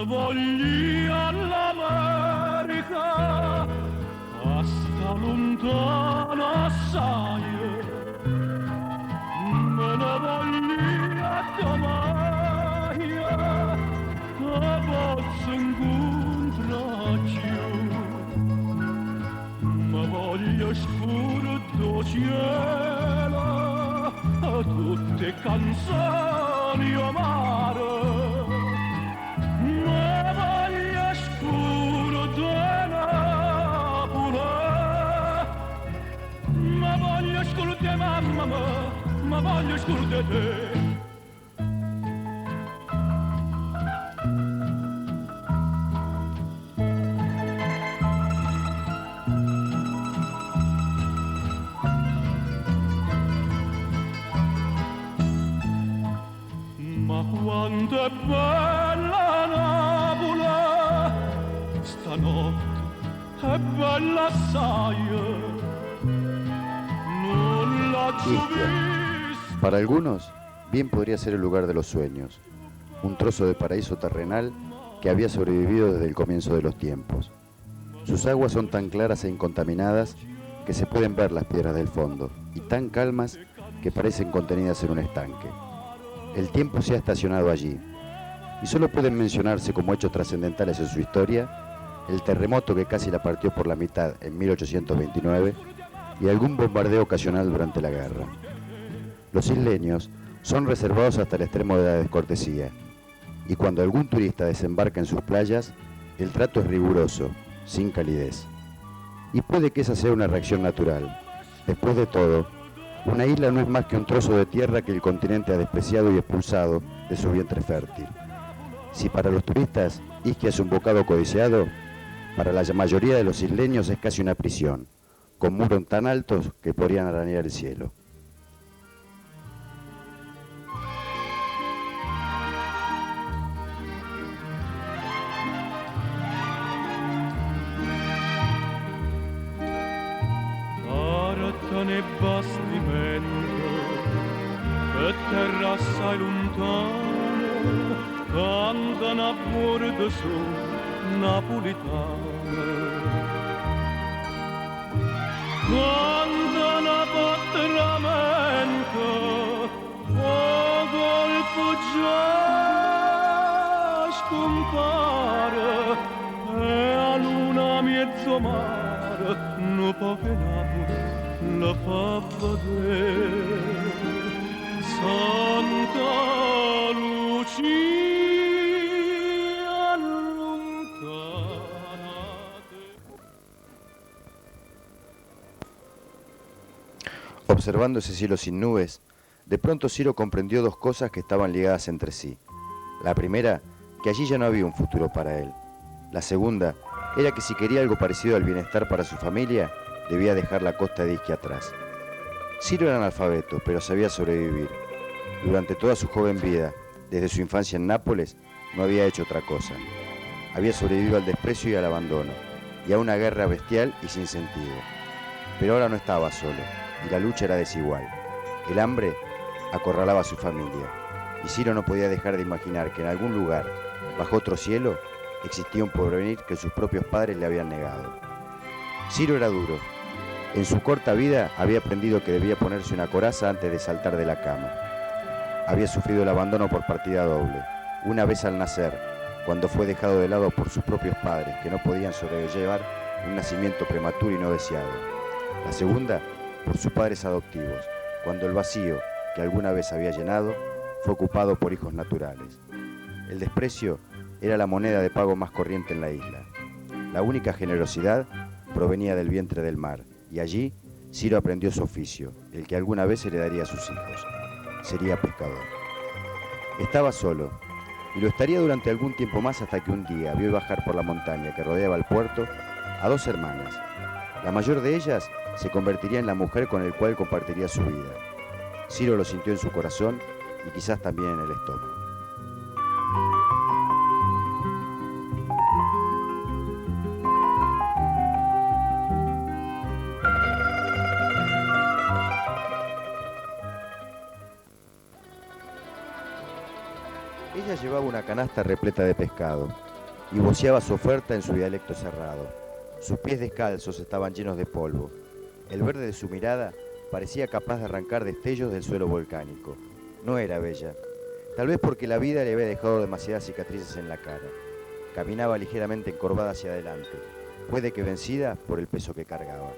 volgí all'America hasta lontana saia, me ne volgí a Tamaia, a posso incontrarci, ma voglio scuro do cielo, a tutte canzoni amare. Ma voglio scuro di te. Ma quanto è bella Napola, stanotte è bella assai, non la gioventù. Para algunos, bien podría ser el lugar de los sueños, un trozo de paraíso terrenal que había sobrevivido desde el comienzo de los tiempos. Sus aguas son tan claras e incontaminadas que se pueden ver las piedras del fondo, y tan calmas que parecen contenidas en un estanque. El tiempo se ha estacionado allí, y solo pueden mencionarse como hechos trascendentales en su historia el terremoto que casi la partió por la mitad en 1829 y algún bombardeo ocasional durante la guerra. Los isleños son reservados hasta el extremo de la descortesía, y cuando algún turista desembarca en sus playas, el trato es riguroso, sin calidez. Y puede que esa sea una reacción natural. Después de todo, una isla no es más que un trozo de tierra que el continente ha despreciado y expulsado de su vientre fértil. Si para los turistas Isquia es un bocado codiciado, para la mayoría de los isleños es casi una prisión, con muros tan altos que podrían arañar el cielo. E bastimento e terra assai lontano cantano a bordo su napolitano, cantano a batteramento o golfo già scompare e a luna mezzo mare no poche Napoli la fa vedere. Santa Lucia allontanate. Observando ese cielo sin nubes, de pronto Ciro comprendió dos cosas que estaban ligadas entre sí. La primera, que allí ya no había un futuro para él. La segunda, era que si quería algo parecido al bienestar para su familia, debía dejar la costa de Isquia atrás. Ciro era analfabeto, pero sabía sobrevivir. Durante toda su joven vida, desde su infancia en Nápoles, no había hecho otra cosa. Había sobrevivido al desprecio y al abandono, y a una guerra bestial y sin sentido. Pero ahora no estaba solo, y la lucha era desigual. El hambre acorralaba a su familia, y Ciro no podía dejar de imaginar que en algún lugar, bajo otro cielo, existía un porvenir que sus propios padres le habían negado. Ciro era duro. En su corta vida había aprendido que debía ponerse una coraza antes de saltar de la cama. Había sufrido el abandono por partida doble, una vez al nacer, cuando fue dejado de lado por sus propios padres, que no podían sobrellevar un nacimiento prematuro y no deseado. La segunda, por sus padres adoptivos, cuando el vacío que alguna vez había llenado fue ocupado por hijos naturales. El desprecio era la moneda de pago más corriente en la isla. La única generosidad provenía del vientre del mar, y allí Ciro aprendió su oficio, el que alguna vez heredaría a sus hijos. Sería pescador. Estaba solo, y lo estaría durante algún tiempo más hasta que un día vio bajar por la montaña que rodeaba el puerto a dos hermanas. La mayor de ellas se convertiría en la mujer con el cual compartiría su vida. Ciro lo sintió en su corazón y quizás también en el estómago. Ella llevaba una canasta repleta de pescado, y voceaba su oferta en su dialecto cerrado. Sus pies descalzos estaban llenos de polvo. El verde de su mirada parecía capaz de arrancar destellos del suelo volcánico. No era bella, tal vez porque la vida le había dejado demasiadas cicatrices en la cara. Caminaba ligeramente encorvada hacia adelante, puede que vencida por el peso que cargaba.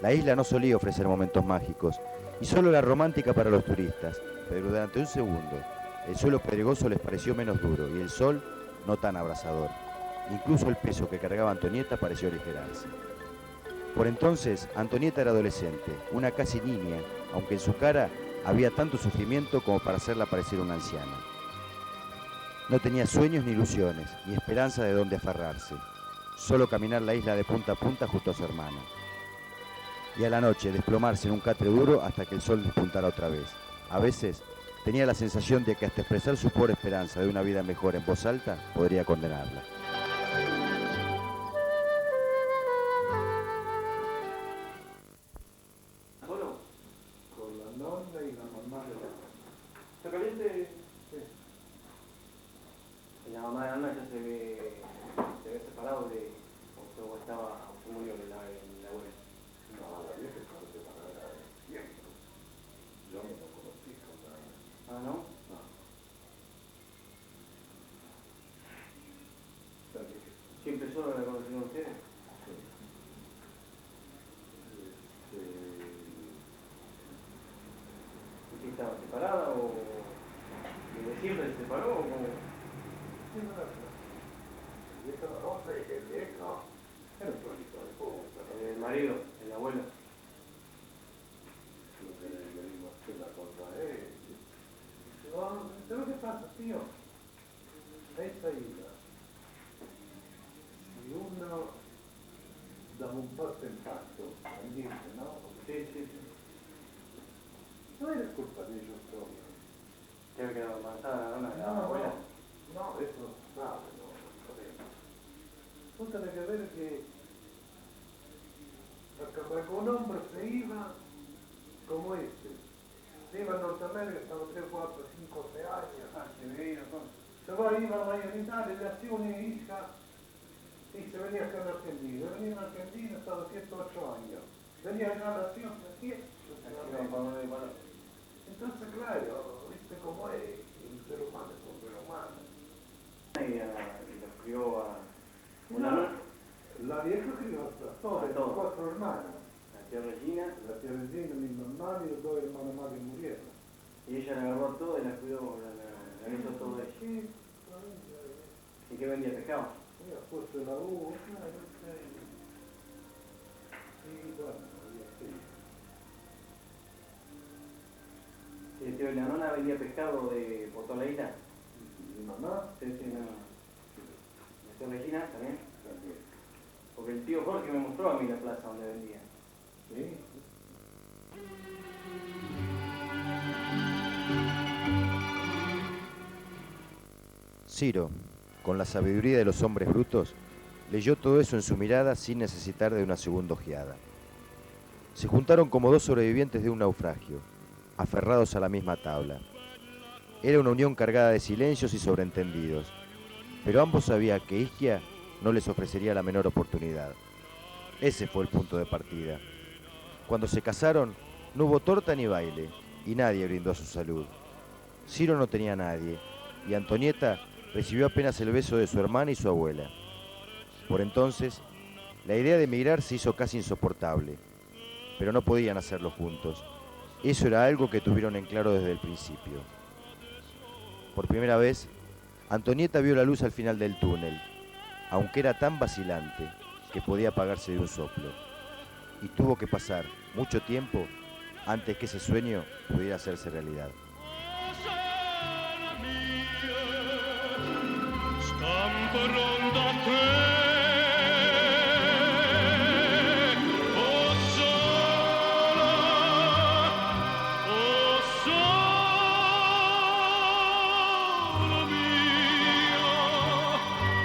La isla no solía ofrecer momentos mágicos, y solo era romántica para los turistas, pero durante un segundo, el suelo pedregoso les pareció menos duro y el sol no tan abrasador. Incluso el peso que cargaba Antonieta pareció aligerarse. Por entonces, Antonieta era adolescente, una casi niña, aunque en su cara había tanto sufrimiento como para hacerla parecer una anciana. No tenía sueños ni ilusiones, ni esperanza de dónde aferrarse, solo caminar la isla de punta a punta junto a su hermana. Y a la noche desplomarse en un catre duro hasta que el sol despuntara otra vez. A veces tenía la sensación de que hasta expresar su pobre esperanza de una vida mejor en voz alta podría condenarla. ¿Solo? Con la nonna y la mamá de la ¿Está caliente? Sí. Y la mamá de Ana ya se ve separado de... o estaba... o se murió la abuela. No, la vieja estaba separada de tiempo. Yo no lo conocí con la... Ah, ¿no? No. La vieja. ¿Siempre solo la conocieron ustedes? Sí. ¿Y qué estaba separada o...? ¿Desde siempre se separó o cómo? Sí, no era la vieja la rosa y el viejo era un poquito de puta. El marido, el abuelo. Lo que le dimos que la cosa es. ¿Sabes qué pasa, tío? Esta isla, si uno da un paso en paso, dice, ¿no? Sí, sí, sí. No era culpa de ellos todos. ¿Te había quedado embarazada Ana, la No, abuela? no, eso no se sabe, no sabemos. Tú tenés que ver que para que un hombre se iba como este, se iba a Norteamérica hasta los 3, 4, 5, 6 años. Ah, se veía entonces. Se va, iba a la Italia, le hacía una hija y se venía acá en Argentina. Venía en Argentina hasta los 7, 8 años. Venía acá a la ciudad, entonces, claro, viste cómo es el ser humano, es un ser humano. Y los crió a... La vieja crió a todos, A todos. 4 hermanos. la tía Regina, La tía Regina, mi mamá y los 2 hermanos más que murieron. y ella la agarró todo y la cuidó, la hizo todo ella. Sí, ¿Y qué vendía? ¿Pescado? había puesto la uva, claro, y bueno, y así. Sí, tío, ¿y la nona vendía pescado por toda la isla? Mi mamá Sí, sí, no. ¿La tía Regina también? también. Porque el tío Jorge me mostró a mí la plaza donde vendía. Sí. Ciro, con la sabiduría de los hombres brutos, leyó todo eso en su mirada sin necesitar de una segunda ojeada. Se juntaron como 2 sobrevivientes de un naufragio, aferrados a la misma tabla. Era una unión cargada de silencios y sobreentendidos, pero ambos sabían que Isquia no les ofrecería la menor oportunidad. Ese fue el punto de partida. Cuando se casaron, no hubo torta ni baile, y nadie brindó su salud. Ciro no tenía a nadie, y Antonieta recibió apenas el beso de su hermana y su abuela. Por entonces, la idea de emigrar se hizo casi insoportable, pero no podían hacerlo juntos. Eso era algo que tuvieron en claro desde el principio. Por primera vez, Antonieta vio la luz al final del túnel, aunque era tan vacilante que podía apagarse de un soplo. Y tuvo que pasar mucho tiempo antes que ese sueño pudiera hacerse realidad. Scampo ronda a te, oh sola mia,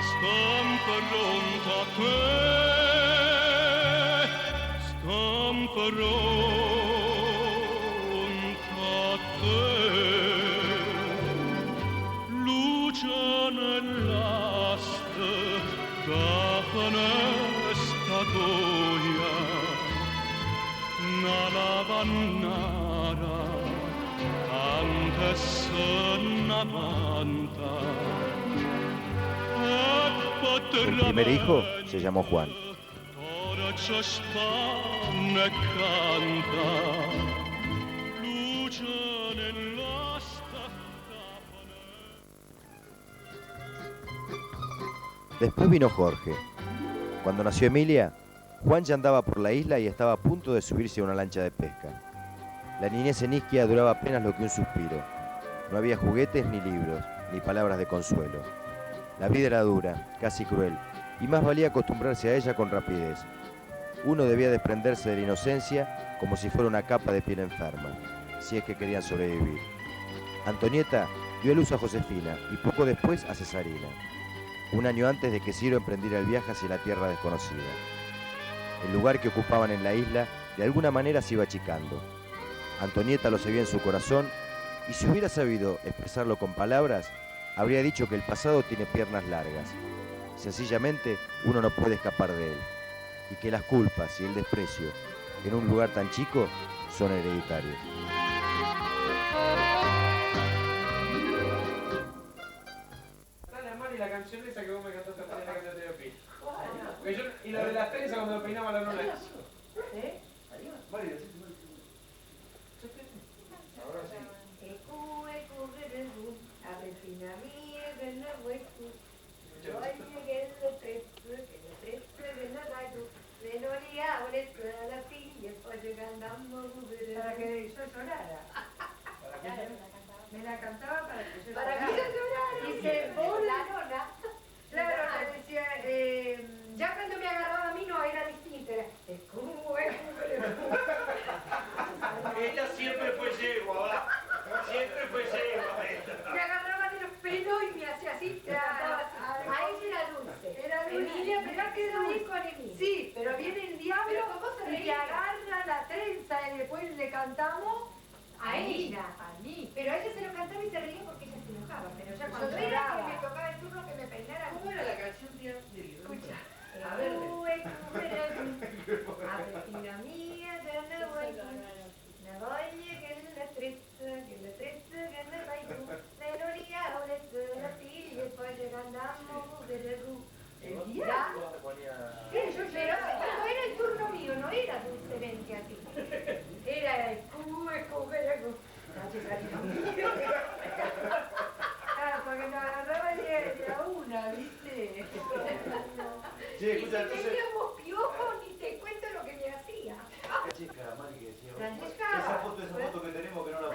scampo ronda a te, scampo ronda a te. Luce nell'asta El primer hijo se llamó Juan. Después vino Jorge. Cuando nació Emilia, Juan ya andaba por la isla y estaba a punto de subirse a una lancha de pesca. La niñez en Isquia duraba apenas lo que un suspiro. No había juguetes ni libros, ni palabras de consuelo. La vida era dura, casi cruel, y más valía acostumbrarse a ella con rapidez. Uno debía desprenderse de la inocencia como si fuera una capa de piel enferma, si es que querían sobrevivir. Antonieta dio a luz a Josefina y poco después a Cesarina, un año antes de que Ciro emprendiera el viaje hacia la tierra desconocida. El lugar que ocupaban en la isla de alguna manera se iba achicando. Antonieta lo sabía en su corazón y si hubiera sabido expresarlo con palabras, habría dicho que el pasado tiene piernas largas. Sencillamente, uno no puede escapar de él. Y que las culpas y el desprecio en un lugar tan chico son hereditarios. Dale, Mari, la canción esa que vos me cantaste ayer, la cantaste de Pi. Y la de las trenzas cuando peinaba la luna. ¿Eh? Mari, decite, Mari. Ahora sí. Para que yo llorara. Me la cantaba para que yo Para llorara. que yo llorara. Dice, Vos la nona. claro, le decía, ya cuando me agarraba a mí no era distinto, era, es como es. Ella siempre fue yegua, ¿va? Siempre fue yegua esta. Me agarraba de los pelos y me hacía así, me cantaba así. A ella era dulce. Era dulce. Emilia, pero quedó ahí con Emilia. Sí, pero viene el diablo Pero ¿cómo se y te reía? agarra la trenza y después le cantamos A ella. a mí. Pero a ella se lo cantaba y se reía porque ella se enojaba. Pero ya cuando Yo era lloraba. que me tocaba el turno que me peinara. ¿Cómo era la canción, tía? Escucha. A ver. Vecina mía, yo no voy. No voy que en la tristeza, que en la tristeza, que en la bailú. Me lo liaba, le estoy la pila y después llegamos de Ru. El diablo. ¿Qué? Yo lloraba. Cuando era el turno mío, no era dulcemente así. Era el Claro, porque nos agarraba de a una, ¿viste? Sí, Y escucha, si entonces... teníamos piojos, ni te cuento lo que me hacía. Chica, Mari, que decía... Francesca. Esa foto que tenemos que no la,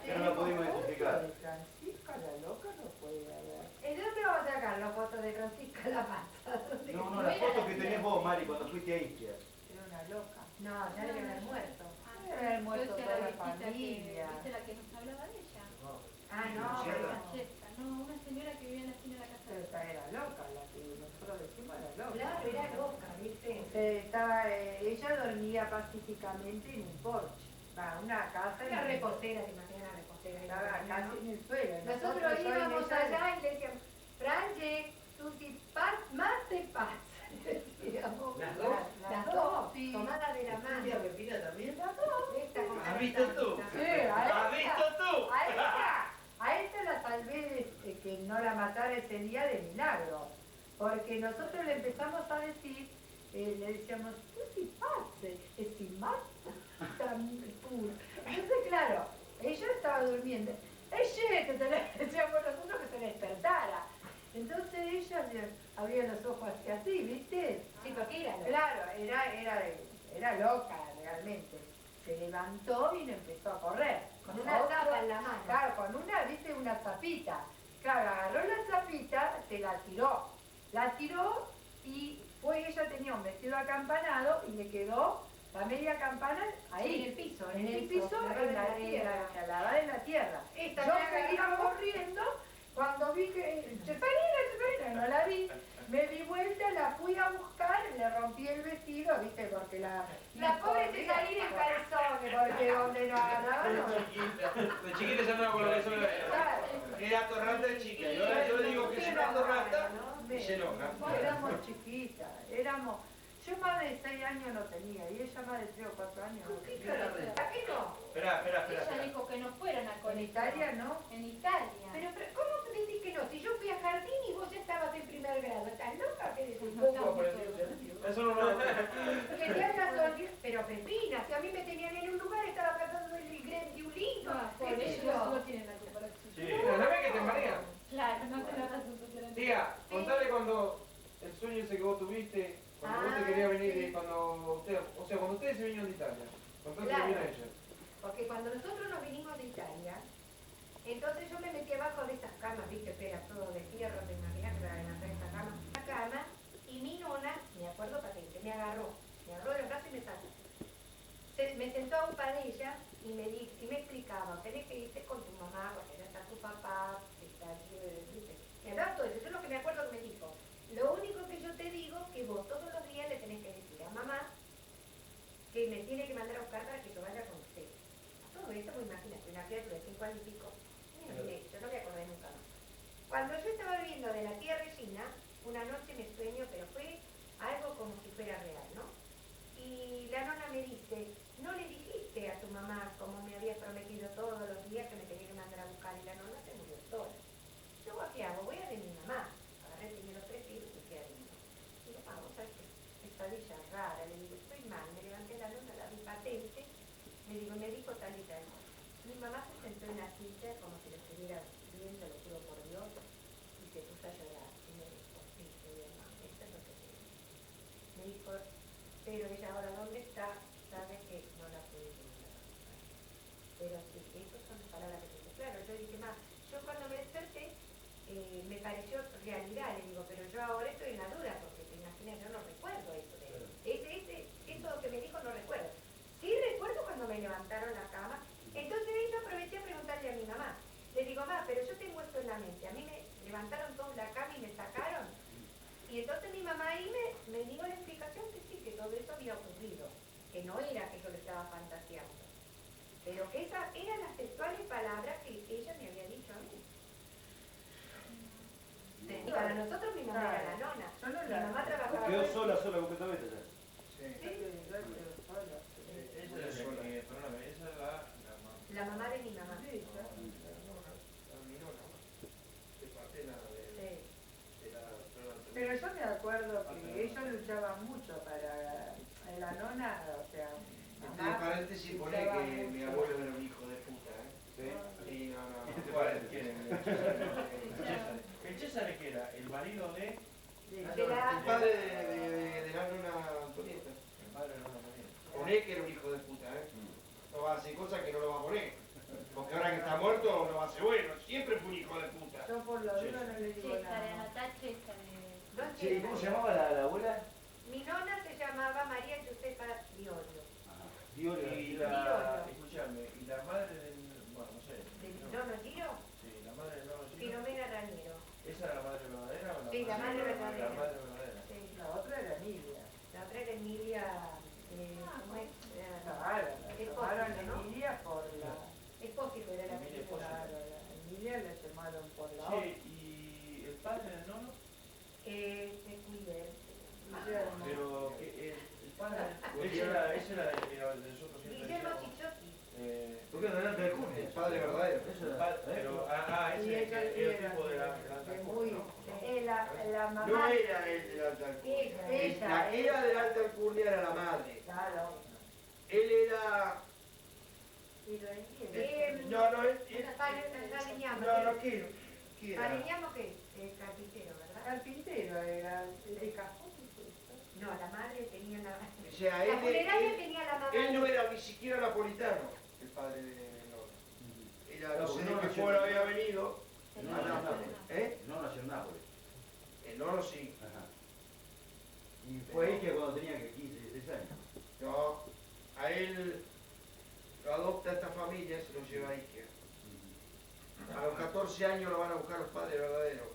que no la pudimos identificar. Francisca, la loca, no puede haber. ¿En dónde vamos a sacar las fotos de Francisca la Pata? No, la foto que tenés vos, Mari, cuando fuiste a Isquia. Era una loca. No, ya debe haber muerto. Debe haber muerto toda la familia. ¿Viste la que nos hablaba de ella? Ah, no, Luciana. Francesca, no, una señora que vivía en la esquina de la casa. Pero esa era loca, la que nosotros decimos era loca. claro, era loca, ¿viste? Ella dormía pacíficamente en un porche. Va, una casa. Una reposera, te imaginas una reposera. Estaba casi en el suelo. Nosotros íbamos allá y le decíamos, Franche, tú si paz, más te paz. Decíamos, ¿Las dos? Las dos, Sí. tomadas de la mano. Pepina también? Esta con ¿Has visto tú? Sí, a ¿Has visto tú? A esta la salvé de que no la matara ese día de milagro. Porque nosotros le empezamos a decir, le decíamos, tú si pase, es si mata. Entonces, claro, ella estaba durmiendo. ¡Ella! Que se le decíamos nosotros que se despertara. Entonces ella abría los ojos así, ¿viste? Sí, porque era loca. Claro, era loca realmente. Se levantó y le empezó a correr. Con una tapa en la mano. Claro, con una, viste, una zapita. Claro, agarró la zapita, se la tiró. La tiró y fue, ella tenía un vestido acampanado y le quedó la media campana ahí. En el piso, En el piso, clavada en la tierra, clavada en la tierra. Esta Yo me seguía agarró. corriendo, cuando vi que Chefarina, no la vi, me di vuelta, la fui a buscar, le rompí el vestido, viste, porque la pobre se salía en calzones. porque donde nos agarraban, no. De chiquita ya andaba con lo que eso era atorrante de chica. Yo le digo que si no atorranta, se enoja. Éramos chiquitas, yo más de 6 años no tenía, y ella más de 3 o 4 años no tenía. ¿A qué no? Espera. Ella dijo que no fueran a En Italia no. En Italia. Pero, ¿cómo decís que no? Si yo fui a jardín y vos ya estabas en primer grado. ¿Estás loca? ¿Qué decís? Un poco aprendió. Eso no lo Querían las pero Pepina, si a mí me tenían en un lugar, estaba cantando el Grem Violino. No, por eso no tienen la culpa. Sí. Pero no ve que te marea. Claro, no te la razón social. Tía, contale cuando el sueño ese que vos tuviste, cuando vos te querías venir, y cuando usted, o sea, cuando ustedes se vinieron de Italia. Contale Claro. bien a ella. Porque cuando nosotros nos vinimos de Italia, entonces yo me metí abajo de estas camas, viste, que era todo de fierro, te imaginas que era en esta cama. La cama, y mi nona, me acuerdo patente, me agarró de los brazos y me sacó. Me sentó a un par de ella y me explicaba, tenés que irte con tu mamá, porque ya está tu papá, que está aquí, ¿viste? Me hablaba todo eso, eso es lo que me acuerdo que me dijo. Lo único que yo te digo que vos todos los días le tenés que decir a mamá que me tiene que mandar a buscar para que yo vaya con usted. Todo esto, pues imagínate, una criatura de 5 años y pico. Mire, yo no me acordé nunca más. Cuando yo estaba viviendo de la tía Regina, una noche me sueño, pero fue algo como si fuera real, ¿no? Y la nona me dice, no le dijiste a tu mamá, como me habías prometido todos los días, que me tenía que mandar a buscar, y la nona se murió sola. Yo, ¿qué hago? Voy a de mi mamá. Agarré, tenía los 3 hijos y fui a de mi mamá. Digo, mamá, vos sabés que esta villa es rara. Le digo, estoy mal. Me levanté la nona, la vi patente. Le digo, me dijo tal y tal. Mi mamá se sentó en la silla como si lo estuviera viendo, lo juro por Dios, y se puso a llorar. Y me dijo, sí, mamá, esto es lo que te digo. Me dijo, pero ella ahora dónde está, sabe que no la puede llevar a buscar. Pero sí, esas son las palabras que me dijo. Claro, yo dije, ma, yo cuando me desperté, me pareció realidad, le digo, pero yo ahora estoy en la duda, porque te imaginas, yo no recuerdo eso de él. Eso que me dijo no recuerdo. Sí recuerdo cuando me levantaron la cama, entonces yo aproveché a preguntarle a mi mamá. Le digo, ma, pero yo tengo esto en la mente, a mí me levantaron todos la cama y me sacaron. Y entonces mi mamá ahí me dio la explicación que sí, que todo eso había ocurrido, que no era que yo lo estaba fantaseando, pero que esas eran las textuales palabras que ella me había dicho a mí. Y para nosotros mi mamá era la nona. Mi mamá trabajaba. Quedó sola completamente ya. Esa es la que, perdóname, esa es La mamá de mi mamá. mi nona. De parte de la, Pero yo me acuerdo que ellos luchaban mucho para la nona, o sea, Entre mamá paréntesis pone luchaba que mi mucho. abuelo era un hijo de puta, ¿eh? ¿Sí? Sí, no. Entre ¿Cuál? paréntesis. ¿Quién? ¿El César qué era? ¿El marido de...? De El la, padre de la nona Antonieta. El padre de la familia. Poné que era un hijo de puta, ¿eh? No va a hacer cosas que no lo va a poner. Porque ahora que está muerto no va a ser bueno. Siempre fue un hijo de puta. Yo por lo duro no le digo César, nada. anotá César. dos Sí, chicas. ¿cómo se llamaba la abuela? Mi nona se llamaba María Josefa Diorio. Y la... Escuchame, ¿y la madre del... bueno, no sé. ¿De Nono Giro? Sí, la madre del Nono Giro. Filomena Raniero. ¿Esa era la madre verdadera o la Sí, la madre verdadera. La madre verdadera. Sí. La otra era Emilia. La otra era Emilia. ¿Cómo es? Claro, la llamaron Emilia por la... Espósito era la Emilia película. Claro, la Emilia la llamaron por la Sí, otra. ¿y el padre del Nono? Se cuide. Guillermo. Pero el padre... ese era de nosotros siempre. Guillermo decíamos, Chichotti. ¿Por qué no era del curso? El padre verdadero. Pero, Y ese ella era el era tipo de la... de muy... la mamá... No era él de la alta alcurnia. Ella, La que era de la alta alcurnia era la madre. Claro. Él era... Y lo entiende. No, él... Paleñamo. No, ¿qué era? Paleñamo qué? El carpintero, ¿verdad? Carpintero era el de cajón. No, la madre tenía la... O sea, La funeraria tenía la mamá. él no era ni siquiera napolitano, el padre de Nora. Era, no sé de qué nació pueblo había venido. No nació en Nápoles. ¿Eh? No nació en Nápoles. El Noro sí. Ajá. Y fue ahí que cuando tenía que 15, 16 años. No, a él lo adopta esta familia, se lo lleva a Iker. A los 14 años lo van a buscar los padres verdaderos.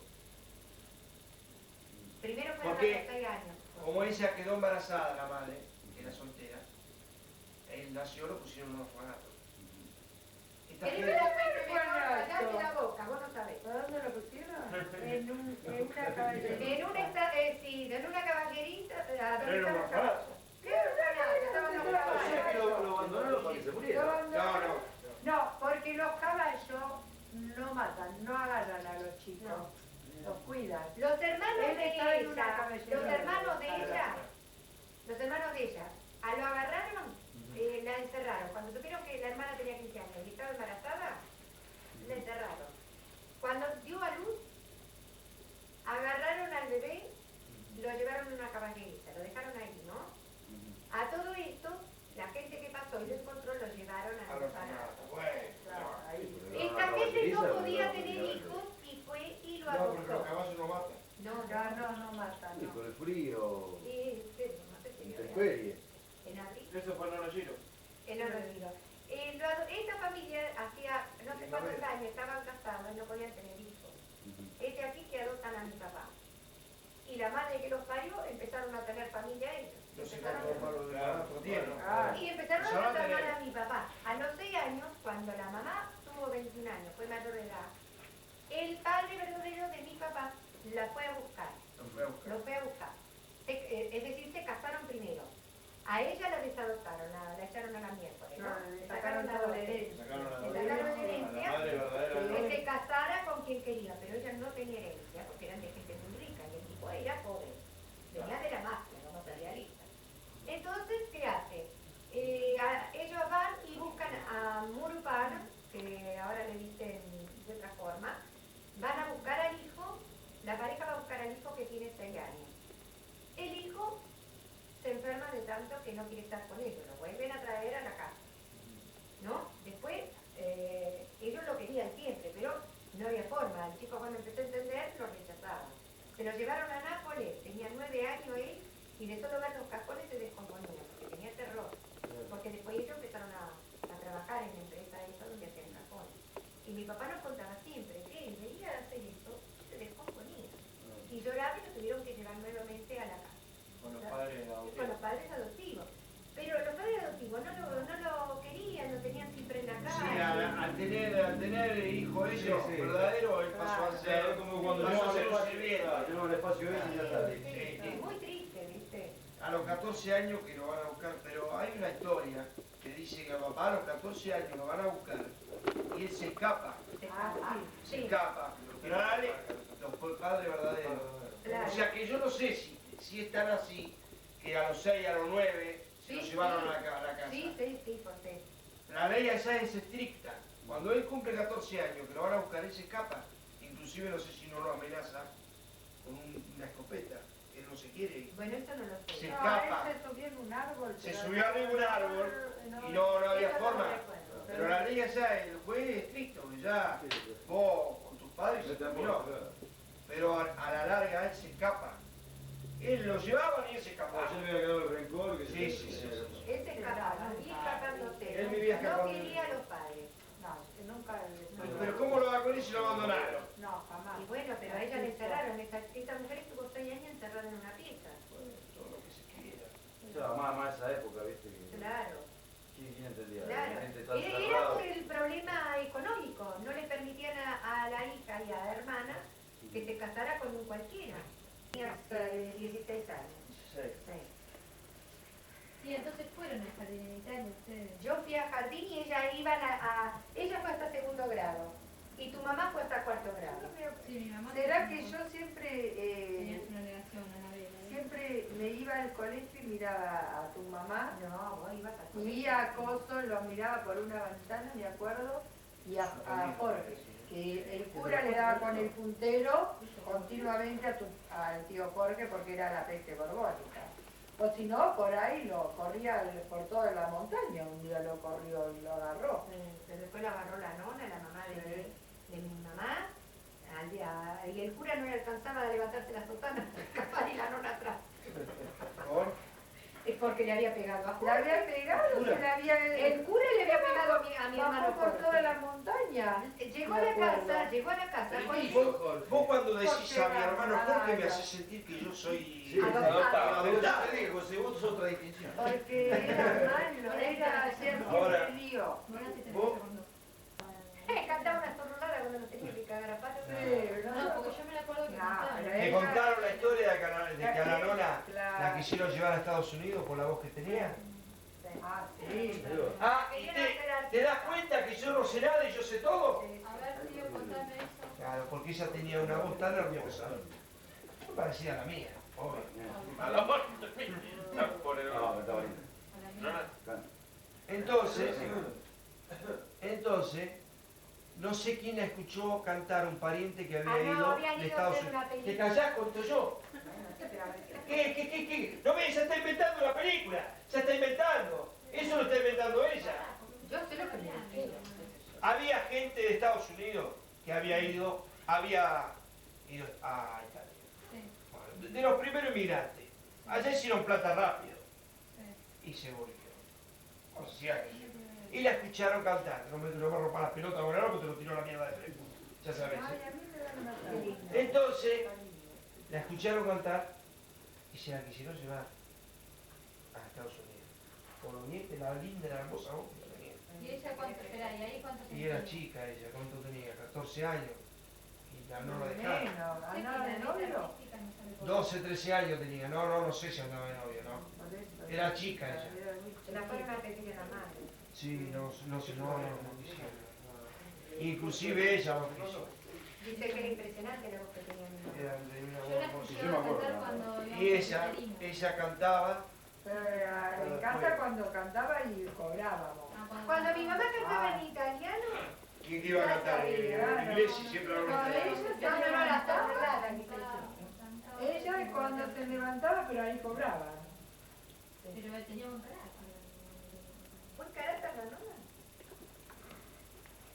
Primero fueron a los Porque 6 años. como ella quedó embarazada, la madre, que era soltera, él nació, lo pusieron en un orfanato. Esta Que no gente- la cuente, cállate la boca, vos no sabés. ¿A dónde lo pusieron? En una caballería. En una caballerita, ¿a dónde Era un estaban los orfanato. caballos? ¿Qué orfanato? Estaban los O sea que caballos. lo abandonaron para que se muriera. No. No, porque los caballos años, fue mayor de edad, el padre verdadero de mi papá la fue a buscar. Lo fue a buscar. Es decir, se casaron primero. A ella la desadoptaron, la echaron a la miércoles, ¿no? Le sacaron toda la herencia. Le sacaron la herencia, madre verdadera. que se casara con quien quería, pero ella no tenía herencia porque eran de gente muy rica y el tipo era pobre. Venía de la mafia, no materialista. Entonces, ¿qué hace? Ellos van y buscan a Murupan, que ahora le dicen de otra forma, van a buscar al hijo, la pareja va a buscar al hijo que tiene 6 años. El hijo se enferma de tanto que no quiere estar con ellos, lo vuelven a traer a la casa, ¿no? Después, ellos lo querían siempre, pero no había forma. El chico cuando empezó a entender, lo rechazaban. Se lo llevaron a Nápoles, tenía 9 años él, y de solo ver los cajones se descomponía, porque tenía terror. Porque después ellos empezaron a trabajar en la empresa esa donde hacían cajones. Y mi papá nos contaba siempre que él veía hacer eso, se descomponía. Y lloraba y lo tuvieron que llevar nuevamente a la casa. Con los padres adoptivos. Con los padres adoptivos. Pero los padres adoptivos no lo querían, lo tenían siempre en la casa. Sí, al tener hijo ellos, Sí, sí. verdadero, él pasó a ser como cuando pasó a yo ser un sirviente. no el espacio ese y ya está. Es muy triste, ¿viste? A los 14 años que lo van a buscar, pero hay una historia que dice que a papá a los 14 años lo van a buscar y él se escapa, se escapa, pero dale los padres verdaderos. Claro. O sea que yo no sé si es tan así que a los 6, a los 9 se Sí, lo llevaron sí. a la casa. Sí, José. La ley esa es estricta. Cuando él cumple 14 años, que lo van a buscar, él se escapa. Inclusive no sé si no lo amenaza con una escopeta. Él no se quiere ir. Bueno, eso no lo sé. Se No, escapa. él se subió en un árbol. Se pero subió arriba de un árbol y no había Eso no forma. lo recuerdo. Pero la ley esa, el juez es estricto, que ya vos con tus padres se terminó. Pero a la larga él se escapa. Él lo llevaban y él se escapaba. Yo me había quedado el rencor que Sí, sí, sí. Él se escapaba, vivía escapándose. Él vivía No escapándose. quería a los padres. No, que nunca. Pero ¿cómo lo va con él si lo abandonaron? No, jamás. Y bueno, pero a ella le encerraron. Esta mujer estuvo 6 años encerrada en una pieza. Todo lo que se quiera. Más esa época, viste. Claro, ¿Quién entendía? claro. La gente tan Era cerrada. por el problema económico. No le permitían a la hija y a la hermana que se casara con un cualquiera. Tenía 16 años. Sí. Sí. Y entonces fueron al jardín en Italia ustedes. Yo fui a jardín y ella ella fue hasta 2.º grado y tu mamá fue hasta 4.º grado. Sí, mi mamá. ¿Será que tenía yo siempre, una negación a la vela? siempre me iba al colegio y miraba a tu mamá? No, vos ibas a Y a Coso lo miraba por una ventana, me acuerdo, y a Jorge, que el cura le daba con el puntero continuamente al tío Jorge porque era la peste borbónica. O si no, por ahí lo corría por toda la montaña, un día lo corrió y lo agarró. Pero después lo agarró la nona, la mamá de mi mamá, y el cura no le alcanzaba a levantarse la sotana para escapar y la nona atrás. ¿Por? Es porque le había pegado a ¿Le Jorge. había pegado? ¿Se le había... El cura le había pegado a mi hermano bajó por Jorge. toda la montaña? Llegó a la casa, Vos cuando decís Jorge a mi hermano Barraga. Jorge me haces sentir que yo soy Sí, Adoptado. pero ya te digo, José, vos sos otra distinción. Porque era malo, era siempre Ahora, lío. Bueno, te tenés ¿Vos? que acordar. cantaba una tornolada cuando nos tenía que cagar a palos. No, porque yo me la acuerdo que No, cantaba. pero Me ella- contaron la historia de que a la nona Claro. la quisieron llevar a Estados Unidos por la voz que tenía. Ah, sí. Ah, ¿y te das cuenta que yo no sé nada y yo sé todo? A ver, tío, contame eso. Claro, porque ella tenía una voz tan hermosa. Muy parecida a la mía, obvio. A la muerte. Por el No, está bonito. A la mía. Entonces, no sé quién la escuchó cantar un pariente que había Ah, no, ido habían de ido a Estados hacer una Unidos. ¿Te película. callás? Cuento yo. ¿Qué? No ves, se está inventando la película. Se está inventando. Eso lo está inventando ella. Yo sé lo que me refiero. Había gente de Estados Unidos que había ido a Italia. Sí, Bueno, de los primeros inmigrantes. Allá hicieron plata rápido sí. y se volvieron. O sea que- Y la escucharon cantar. No me rompa las pelotas con el árbol, te lo tiró la mierda de frente. Ya sabes. Ay, a mí me dan una pena. Entonces, la escucharon cantar y se la quisieron llevar a Estados Unidos. Por lo bien que la linda, la hermosa voz que tenía. ¿Y ¿Y ella cuánto era? ¿Y ahí cuántos Y era chica ella, ¿cuánto tenía? 14 años. Y la no la dejaba. Menos, andaba de novio. 12, 13 años tenía. No sé si andaba de novio, ¿no? Por eso, Era chica ella. era muy La chiquita. forma que tiene la madre. Sí, no quisiera. Inclusive ella lo quiso. Dice que era impresionante la voz que tenía mi mamá. Era de una Yo la buena voz. escuché cantar cuando Y ella cantaba. Pero en casa cuando cantaba y cobrábamos. Cuando mi mamá cantaba en italiano, ¿Quién iba a cantar? En inglés y siempre Con hablaba en ella italiano. se no las levantaba, tornadas ni pensé. ella cuando se levantaba, pero ahí cobraba. Pero tenía un carácter. Muy carata la nona.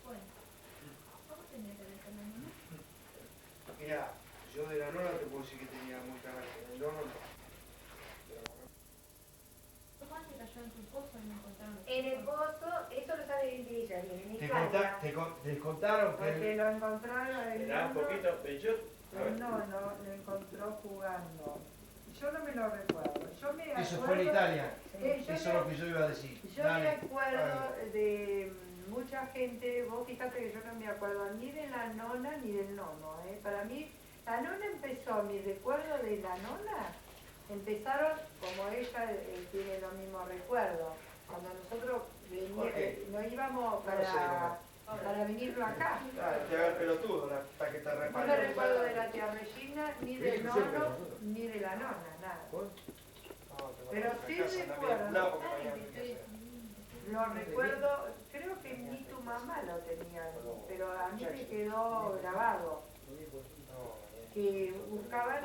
Bueno, ¿cómo tenía carácter la niña? Mira, yo de la nona te puedo decir que tenía muy carácter. El nono no. ¿Cómo se cayó en tu pozo y no encontraron los En el cuerpos? pozo, eso lo sabe bien de ella, bien en Te, Italia. te contaron que Porque lo encontraron el Era un nono, poquito, yo, a ver, el nono lo encontró jugando. Yo no me lo recuerdo. Yo me eso acuerdo, fue en Italia. yo Eso es lo que yo iba a decir. Yo Dale. me acuerdo de mucha gente, vos fíjate que yo no me acuerdo ni de la nona ni del nono. Para mí, la nona empezó, mi recuerdo de la nona, empezaron como ella tiene los mismos recuerdos. Cuando nosotros ¿Por qué? no íbamos No sé, para venirlo acá. Ah, te haga el pelotudo para que te No me reparen. recuerdo de la tía Regina, ni del nono, ni de la nona, nada. Pero sí recuerdo. No, porque Ay, mañana te me estoy- Lo recuerdo, creo que ni tu mamá lo tenía, pero a mí me quedó grabado. Que buscaban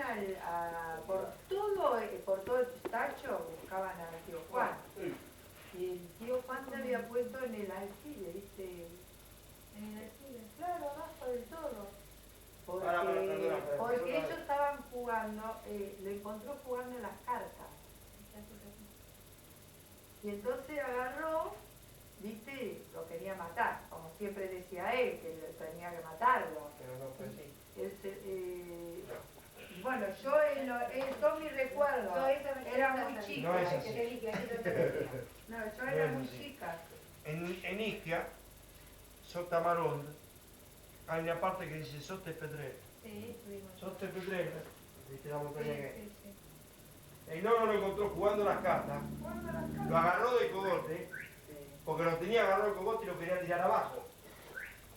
por todo el pistacho, buscaban al tío Juan. Y el tío Juan se había puesto en el aljibe, ¿viste? En el aljibe. Claro, abajo del todo. Para, perdona. Porque ellos estaban jugando, lo encontró jugando en las cartas. Y entonces agarró, viste, lo quería matar, como siempre decía él, que tenía que matarlo. Pero no fue así. Bueno, son mis recuerdos. Yo esa me Era quedé muy pensando. chica. No es Que así. te dije, así lo tenía. No, yo No era es muy así. chica. En Ischia, sotto Maronda, hay una parte que dice sotto il pedrero. Sí, estuvimos. Sotto il pedrero, viste la Sí, montaña que hay. sí, sí. El nono lo encontró jugando las cartas, lo agarró de cogote, porque lo tenía agarrado de cogote y lo quería tirar abajo.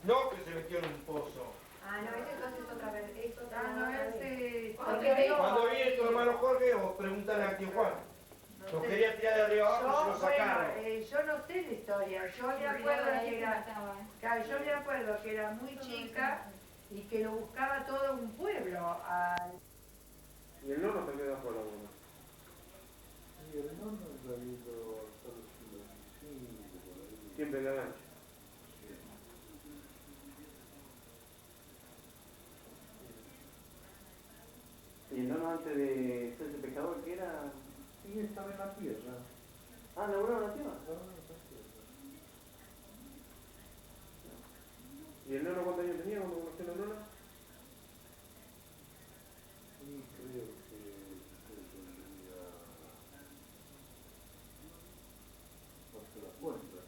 No que se metió en un pozo. Ah, no, ese entonces es otra vez. Es otra Ah, no, vez. ese... Cuando viene tu hermano Jorge, o pregúntale a tío Juan. no Lo sé. quería tirar de arriba abajo y se Yo, lo sacaron. bueno, yo no sé la historia. Yo me Sí, acuerdo miraba ahí que que era... mataba. Claro, yo me acuerdo que era muy chica y que lo buscaba todo un pueblo. y el nono se quedó por la bomba. Y el nono ha ido a Estados Unidos, por ahí. Siempre en la lancha. Y el nono antes de ser pescador, ¿qué era? Y estaba en la tierra. Ah, laburaba en la tierra. Estaba en la tierra. ¿Y el nono cuántos años tenía cuando conoció a la nona? Y creo que tendría hasta la cuenta.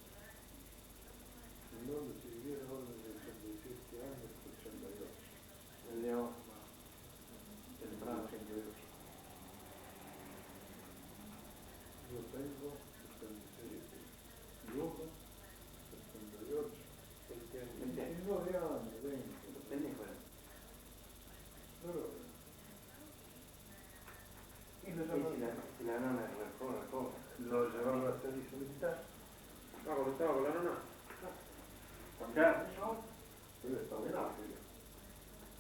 En donde se viviera orden de 87 años, 88. El de abajo. Temprano. 88. Yo tengo 77. Y ojo, 78. 20 años. 19 años, 20. Pendejo era. Pero, y lo Sí, si la nona es recobra. lo llevaron al servicio militar. Ah, cuando estaba con la nona. Claro. Él estaba en África.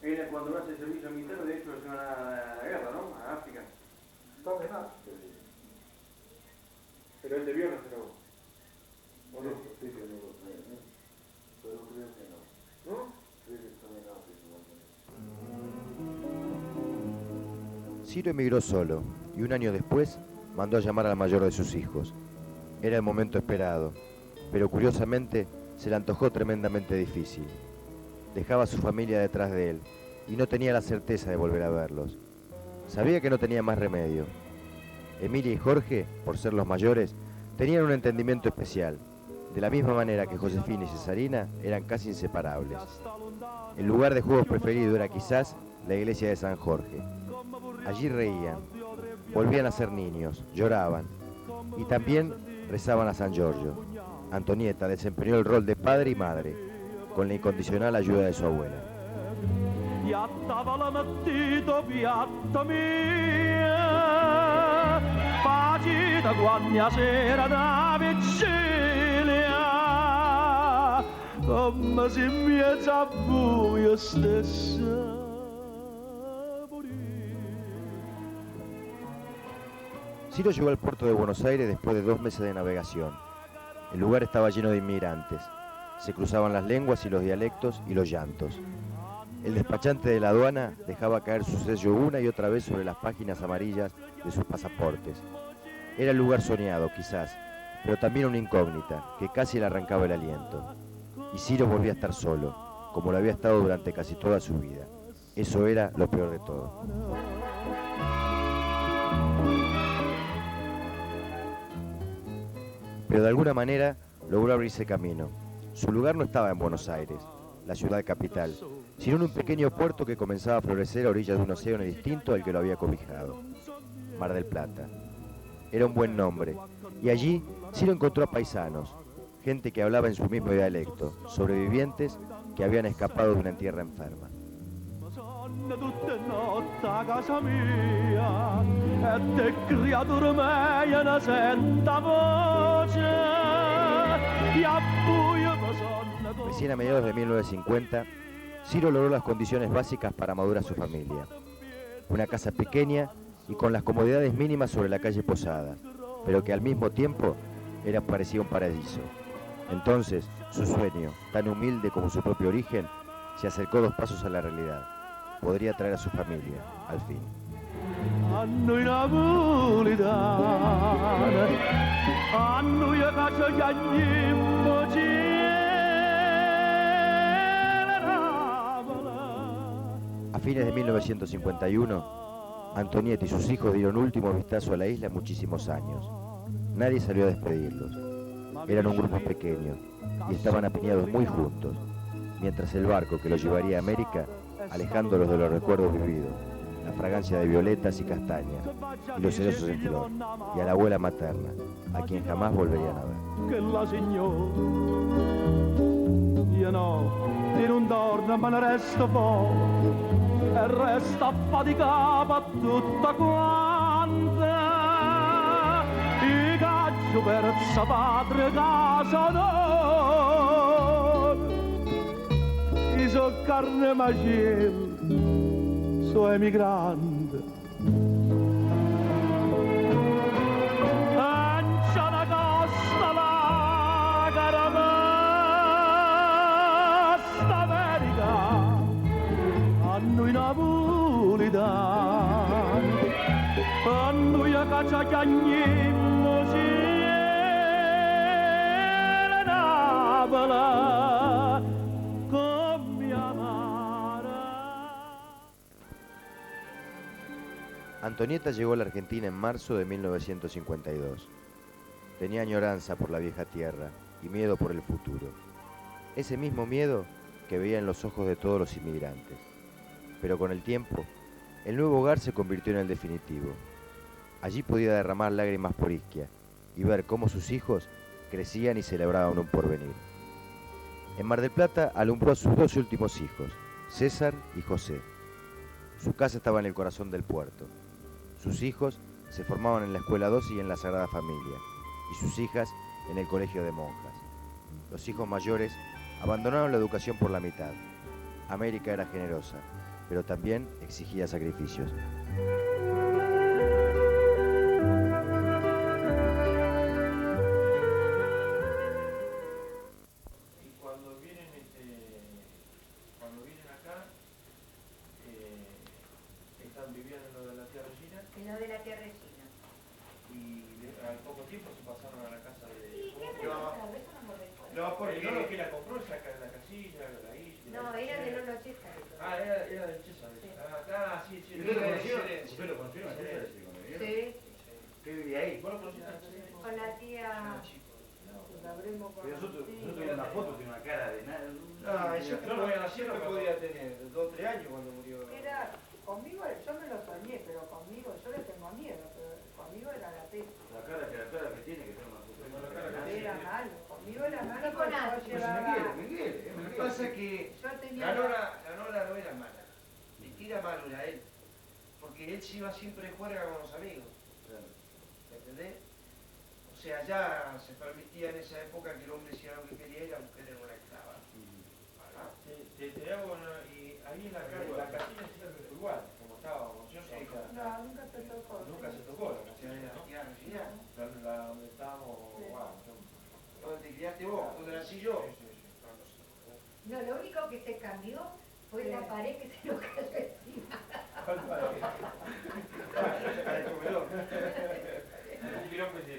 Era cuando hace servicio militar, de hecho, se van a la guerra, ¿no? A África. Estaba en África. Pero él debió nacer aún. ¿O no? Sí que no lo sé, ¿eh? Pero creo que no. ¿No? Creo que estaba en África. Ciro emigró solo y un año después mandó a llamar al mayor de sus hijos. Era el momento esperado, pero curiosamente se le antojó tremendamente difícil. Dejaba a su familia detrás de él y no tenía la certeza de volver a verlos. Sabía que no tenía más remedio. Emilia y Jorge, por ser los mayores, tenían un entendimiento especial. De la misma manera que Josefina y Cesarina eran casi inseparables. El lugar de juegos preferido era quizás la iglesia de San Jorge. Allí reían, volvían a ser niños, lloraban y también rezaban a San Giorgio. Antonieta desempeñó el rol de padre y madre, con la incondicional ayuda de su abuela. Piattava la mattina piatta mia, pagita quando sera da vigilia, come se mezza buia stessa. Ciro llegó al puerto de Buenos Aires después de 2 meses de navegación. El lugar estaba lleno de inmigrantes. Se cruzaban las lenguas y los dialectos y los llantos. El despachante de la aduana dejaba caer su sello una y otra vez sobre las páginas amarillas de sus pasaportes. Era el lugar soñado, quizás, pero también una incógnita que casi le arrancaba el aliento. Y Ciro volvía a estar solo, como lo había estado durante casi toda su vida. Eso era lo peor de todo. Pero de alguna manera logró abrirse camino. Su lugar no estaba en Buenos Aires, la ciudad capital, sino en un pequeño puerto que comenzaba a florecer a orillas de un océano distinto al que lo había cobijado, Mar del Plata. Era un buen nombre, y allí Ciro encontró a paisanos, gente que hablaba en su mismo dialecto, sobrevivientes que habían escapado de una tierra enferma. Tutte notte a casa mia e te creatura mia ne senta voce e a buio mi sonno. Recién a mediados de 1950, Ciro logró las condiciones básicas para madurar su familia. Una casa pequeña y con las comodidades mínimas sobre la calle Posada, pero que al mismo tiempo parecía un paraíso. Entonces, su sueño, tan humilde como su propio origen, se acercó 2 pasos a la realidad. Podría traer a su familia, al fin. A noi napolitane, a noi casa gli agnimmo A fines de 1951, Antonieta y sus hijos dieron último vistazo a la isla en muchísimos años. Nadie salió a despedirlos. Eran un grupo pequeño y estaban apiñados muy juntos, mientras el barco que los llevaría a América, alejándolos de los recuerdos vividos, la fragancia de violetas y castañas, y los cerezos en flor, y a la abuela materna, a quien jamás volverían a ver. che la signora io no, ti non torna ma ne resto fuori e resta affaticata tutta quanta i caccio per sa patria casa d'oro i so carne maciel so emigrante ancia la costa la caramasta America a noi napolitani a noi a caccia chiagnimmo cielo Napola come amara. Antonieta llegó a la Argentina en marzo de 1952. Tenía añoranza por la vieja tierra y miedo por el futuro. Ese mismo miedo que veía en los ojos de todos los inmigrantes. Pero con el tiempo, el nuevo hogar se convirtió en el definitivo. Allí podía derramar lágrimas por Isquia y ver cómo sus hijos crecían y celebraban un porvenir. En Mar del Plata alumbró a sus 2 últimos hijos, César y José. Su casa estaba en el corazón del puerto. Sus hijos se formaban en la Escuela 12 y en la Sagrada Familia, y sus hijas en el Colegio de Monjas. Los hijos mayores abandonaron la educación por la mitad. América era generosa, pero también exigía sacrificios. Y cuando vienen acá, están viviendo en lo de la tía Regina En lo de la tía Regina. y al poco tiempo se pasaron a la casa de... ¿Y qué habrá pasado? Eso no me recuerdo. No, porque No, que la compró, saca de la casilla, de la isla. No, era de Lolo Chesta. Ah, era del César. Sí. Ah, sí, sí. ¿Y usted lo conoció? Excelente. ¿Usted lo conoció? ¿En serio? Sí, cuando vino. Sí, ¿Qué vivía ahí? ¿Vos lo conociste? con la tía... Chico. La habremos Pero nosotros conocido. en la foto tiene una cara de nada. No, ella siempre podía tener 2 o 3 años cuando murió. Era, conmigo, yo me lo soñé, pero conmigo, yo le tengo miedo, pero conmigo era la peste. La cara que tiene que tener una foto. Era malo, conmigo era malo Tipo porque nada. yo llevaba... Miguel. Lo que pasa es que Yo tenía... la Nora no era mala. El que era malo era él. Porque él se iba siempre de juerga con los amigos. ¿Me entendés? O sea, ya se permitía en esa época que el hombre hiciera lo que quería y la mujer era una esclava. ¿Verdad? Te hago y ahí en la calle, la casilla siempre fue igual, como estábamos. Yo sé que No, nunca te tocó. nunca se tocó la casilla, ¿no? La donde estábamos, ¿Dónde te criaste vos? ¿Dónde nací yo? No, lo único que se cambió fue la pared que se nos cayó encima.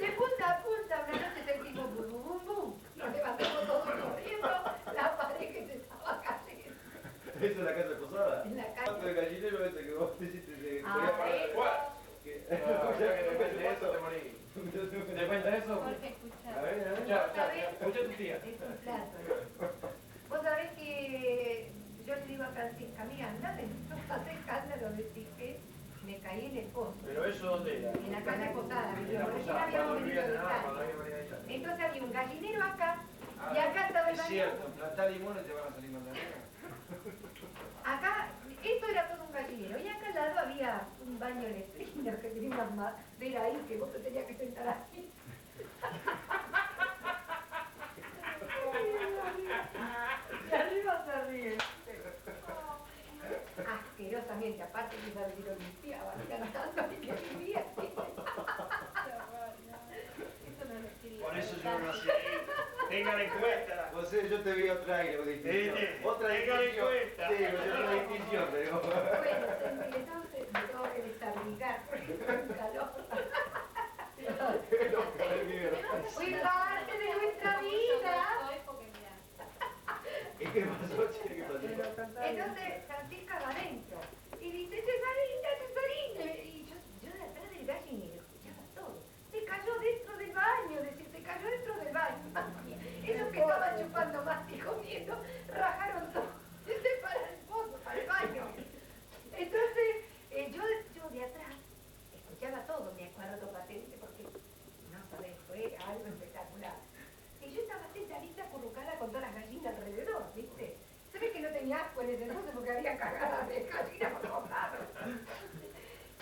De punta a punta, una noche sentimos bum, bum, bum, bum. Nos levantamos todos corriendo, la pared que se estaba cayendo. ¿Eso es la casa posada? En la ¿Cuánto calle. de gallinero ese que vos hiciste? Ah, Después de eso te morí. Después de eso. Jorge, escuchá. A ver, escucha a tu tía. Es un plato. Vos sabés que yo le digo a Francisca, mira, andate, no hace escándalo, decís que me caí en el pozo. Pero eso dónde era. En la casa posada, En la porque posada, ya habíamos cuando venido vivían de en Italia. cuando había venido de Italia. Entonces había un gallinero acá y acá estaba el Es baño. cierto, plantar limones te van a salir mandarinas. Acá, esto era todo un gallinero y acá al lado había un baño letrino que teníamos más ver ahí, que vos te tenías que sentar así. Y arriba se ríe. Asquerosamente, aparte que sabe que lo limpiaba, cantando y que vivía así. Eso no lo quería. Por eso yo no nací ahí. Tengan en cuenta. José, yo te vi otra distinción. Otra Tengan en distinción. cuenta. Sí, otra distinción, pero... Bueno, entonces me tengo que desabrigar porque está un calor. Fui parte de nuestra vida. ¿Y qué pasó, che? ¿Qué pasó? Entonces Francisca va adentro y dice, Cesarina. Y yo de atrás del gallinero escuchaba todo. Se cayó dentro del baño, decía, se cayó dentro del baño. Esos que estaban chupando más y comiendo, rajaron todo. Y se para el pozo, para el baño. Entonces, yo de atrás escuchaba todo, me acuerdo patente, porque, no sabés, fue algo espectacular. Y yo estaba sentadita acurrucada con todas las gallinas alrededor, ¿viste? Se ve que no tenía asco en ese entonces porque había cagadas de gallinas por todos lados.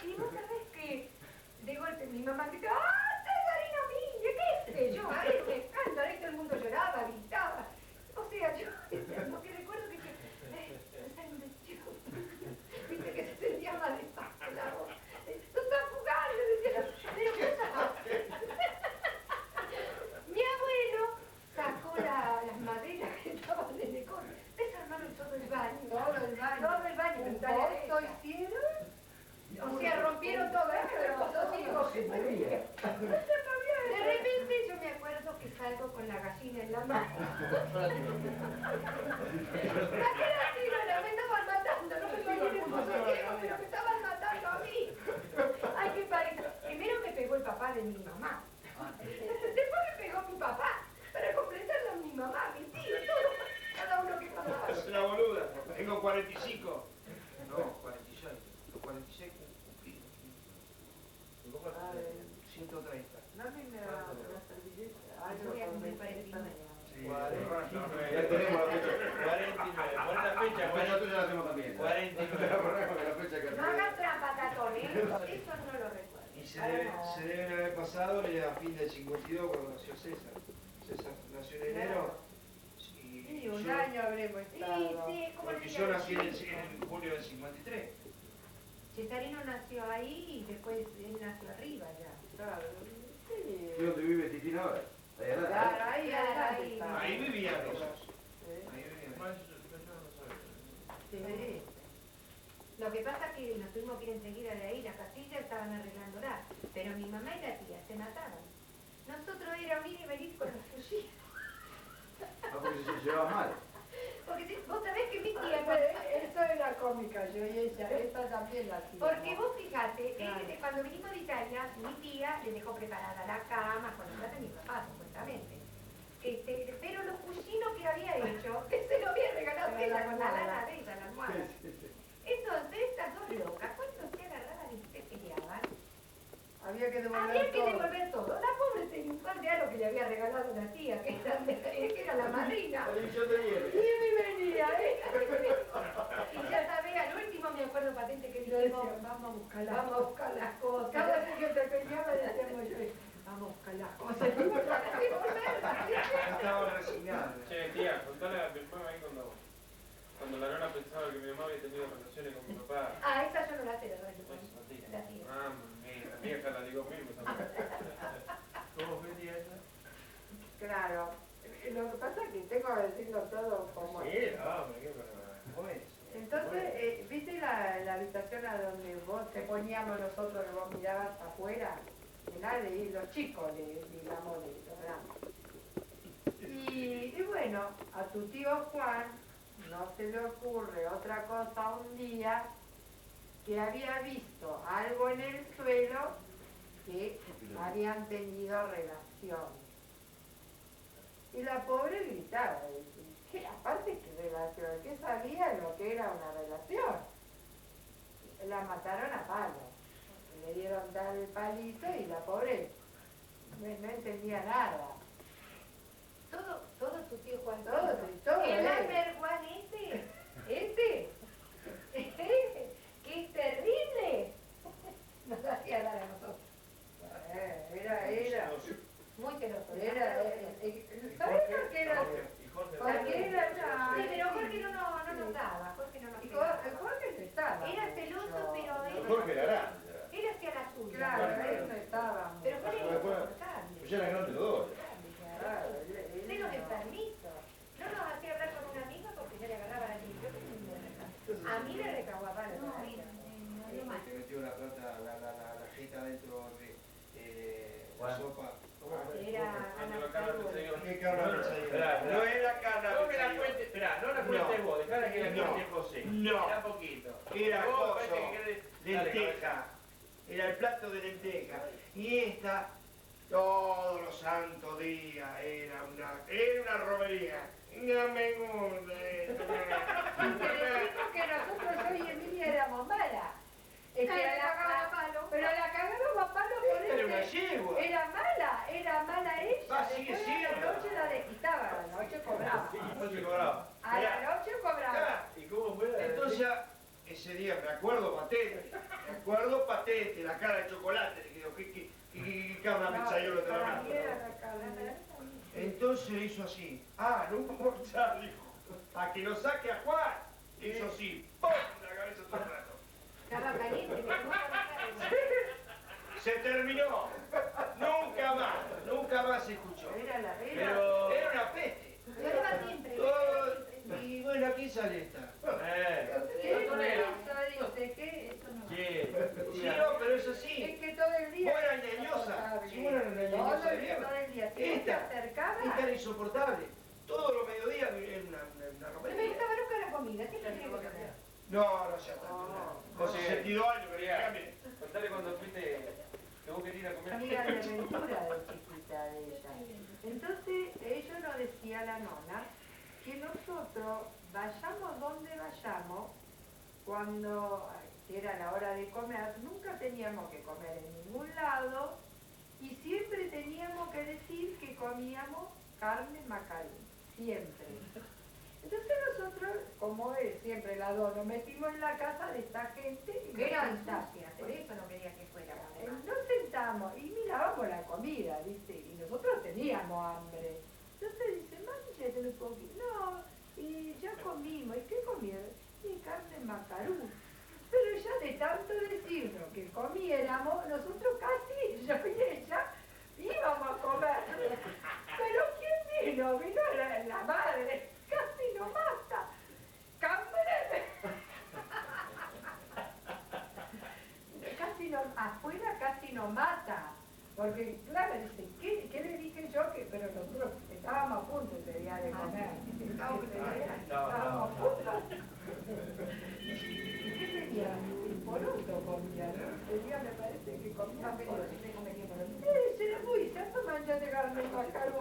Y vos sabés que de golpe mi mamá gritaba, ¡ah, Cesarino Mille! ¿Qué sé yo? A este escándalo, ahí todo el mundo lloraba, gritaba. O sea, yo, como que recuerdo que viste que se sentía más despacio la voz. ¡No están jugando! Decía, pero ¿qué pasa? Mi abuelo sacó las maderas que estaban en el cono, desarmaron todo el baño. Todo el baño. ¿Un pozo hicieron? O sea, rompieron todo esto, pero pasó cinco. De repente yo me acuerdo que salgo con la gallina en la mano. Me estaban matando, no me caí en el pozo ciego, pero me estaban matando a mí. Ay, qué parece. Primero me pegó el papá de mi mamá. Después me pegó mi papá. Para completarlo mi mamá, mi tío, todo. Cada uno que pasaba. Es una boluda. Tengo 45. No, 46. Los 46 cumplidos. 130. Dame una servilleta. Ay, Yo voy a cumplir 49. Sí, 49. Ya tenemos la fecha. 49. Pon la fecha, La fecha tuya la tenemos también. 49. La fecha que No hagas trampa, Catón, ¿eh? Eso no lo recuerdo. Y se deben haber pasado a fin del 52 cuando nació César. César nació en enero. Sí, un año habremos estado. Sí, como Porque yo nací en julio del 53. Cesarino nació ahí y después él nació arriba ya. Claro, sí. ¿Y dónde vive Titina ahora? Ahí adelante. Claro, ahí Claro, adelante ahí. está. Ahí vivían esos. Sí. Ahí vivían. Sí. Lo que pasa es que nos tuvimos que ir enseguida de ahí, la casilla estaban arreglándola, pero mi mamá y la tía se mataban. Nosotros era ir y venir con los fusiles. Ah, porque se llevaba mal. Porque vos sabés que mi Ah, tía... pero eso era cómica, yo y ella, esta también la hacía. Porque vos fijate, Claro. cuando vinimos de Italia, mi tía le dejó preparada la cama, con la plata de mi papá, supuestamente. pero los cuchinos que había hecho, que se lo había regalado Pero ella la con la almohada. lana de ella, la almohada. Entonces, estas dos locas, cuando se agarraban y se peleaban, Había que devolver había que todo. devolver todo. La pobre tenía un par de aros que le había regalado la tía, que era la madrina. Televisión de hielo. Y me venía, Y ya sabés, al último me acuerdo patente que Yo dijimos, decía, vamos a buscar vamos a buscar las cosas. Cada vez que te peleaba decíamos yo, vamos a buscar las cosas. Y volver. Estaba resignado. Che, tía, contale a mi mamá ahí cuando la nona pensaba que mi mamá había tenido relaciones con mi papá. Ah, esa yo no la sé, la verdad. Eso, tía. La tía. Ah, mira, la vieja la digo mismo también. ¿Cómo fue, tía, esa? Claro. Lo que pasa es que tengo que decirlo todo como es. Sí, no, me quedo ¿cómo es? Entonces, ¿viste la habitación a donde vos te poníamos nosotros que vos mirabas afuera? Y los chicos, digamos, ¿verdad? Y bueno, a tu tío Juan no se le ocurre otra cosa un día que había visto algo en el suelo que habían tenido relación. Y la pobre gritaba, ¿qué? Aparte, ¿qué relación? ¿Qué sabía lo que era una relación? La mataron a palo. Le dieron tal palito y la pobre no entendía nada. Todo tu tío Juan. Todo. El Albert Juan ese, que es terrible, nos hacía dar a nosotros. Era. Muy celoso. ¿Sabes por qué era? Y Jorge. Porque era. Sí, pero Jorge no nos daba, Jorge no nos Y daba. Jorge no estaba. Era celoso, pero él, Jorge Larán. él hacía la suya. Claro, él no estaba. Pero fue Bueno, insoportable. Pues ya eran grandes los dos. Celos enfermizos. No nos hacía hablar con una amiga porque ya le agarraba la limpio. A mí me recaguaba la vida. Se metió la plata, la jeta dentro de la sopa. Era Cuando la cara me salió. ¿Qué carne me salió? Esperá, No era carne No me la me cuentes, esperá, no la cuentes vos, dejala que la No. cuente José. No. Era poquito. Era Vos coso, parece que querés- Dale, lenteja. Era el plato de lenteja. Y esta, todos los santos días, era una romería. No me gusta esto. Pero dijimos que nosotros hoy en Emilia éramos malas. Pero la cagaban a palo. Pero la cagábamos a palo por Era una eso. yegua. Era mala ella. Ah, sigue Después a siendo. la noche la desquitaba, a la noche cobraba. No se cobraba. A la noche cobraba. ¿Y cómo fue la Entonces, ese día me acuerdo patente, la cara de chocolate, le quedó, ¿qué cabra pizzaiolo te Para mí era la la carne. Entonces le hizo así, no morchar, dijo, a que lo saque a Juan. Le hizo así, ¡pum! En la cabeza todo el rato. Estaba caliente, me tomaba la cara. Se terminó. Nunca más se escuchó. Pero... Era una peste. Yo iba siempre. Y bueno, aquí sale esta. ¿Qué eso dice? ¿Qué? Eso no. Sí, no, pero es Es así. que todo el día. Vos eras ñañosa. Si vos eras una ñañosa de mierda. Todo el día. Si vos te Esta acercabas. era insoportable. Todos los mediodías en una No me romería. gustaba nunca la comida, siempre tenía que comer. No sea tanto. Con 62 años que Mira, cambie. contale cuando fuiste, que vos querías ir a comer. Amiga de aventura de chiquita de ella. Entonces, ella nos decía a la nona que nosotros vayamos donde vayamos, cuando era la hora de comer, nunca teníamos que comer en ningún lado y siempre teníamos que decir que comíamos carne macarí, siempre. Entonces nosotros, como es siempre la dos, nos metimos en la casa de esta gente y Que era nos sentamos. ansia, por eso no quería que fuera. Nos sentamos y mirábamos la comida, ¿viste? Y nosotros teníamos hambre. Entonces dice, mami, ya te lo comí. No, y ya comimos. ¿Y qué comieron? Y carne macarú. Pero ya de tanto decirnos que comiéramos, nosotros casi, yo y ella, íbamos a comer. Pero ¿quién vino? Vino la madre. Casi nos mata. ¡Cambreme! Afuera casi nos mata. Porque, claro, dice, ¿qué le dije yo? Pero nosotros estábamos a punto ese día de comer. Estábamos a punto. ¿Qué sería? El poroto comía, ¿no? Ese día me parece que comía poroto. Se lo puse, ¿cuánto mancha de carne macarú?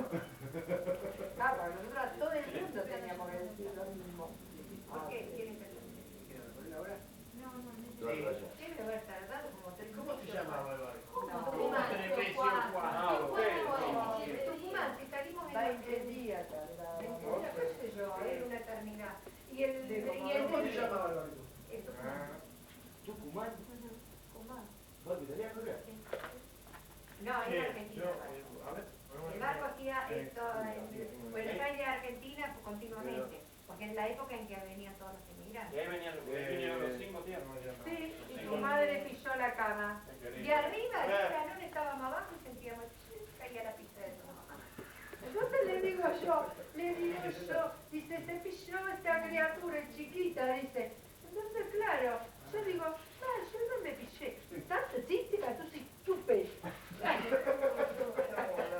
Tucumán. Tucumán. ¿Barco italiano era? No, es argentino. El barco hacía esto en Buenos Aires, Argentina, continuamente. Porque es la época en que venían todos los Y inmigrantes. ahí venían los 5 días, ¿no? Sí, y tu madre pisó la cama. Y arriba del salón estábamos abajo y sentíamos, caía la pizza de tu mamá. Entonces le digo yo, dice, se pisó esta criatura chiquita, dice. Entonces, claro, yo digo, yo no me pisé. Tanto chiste, tú sí chupé.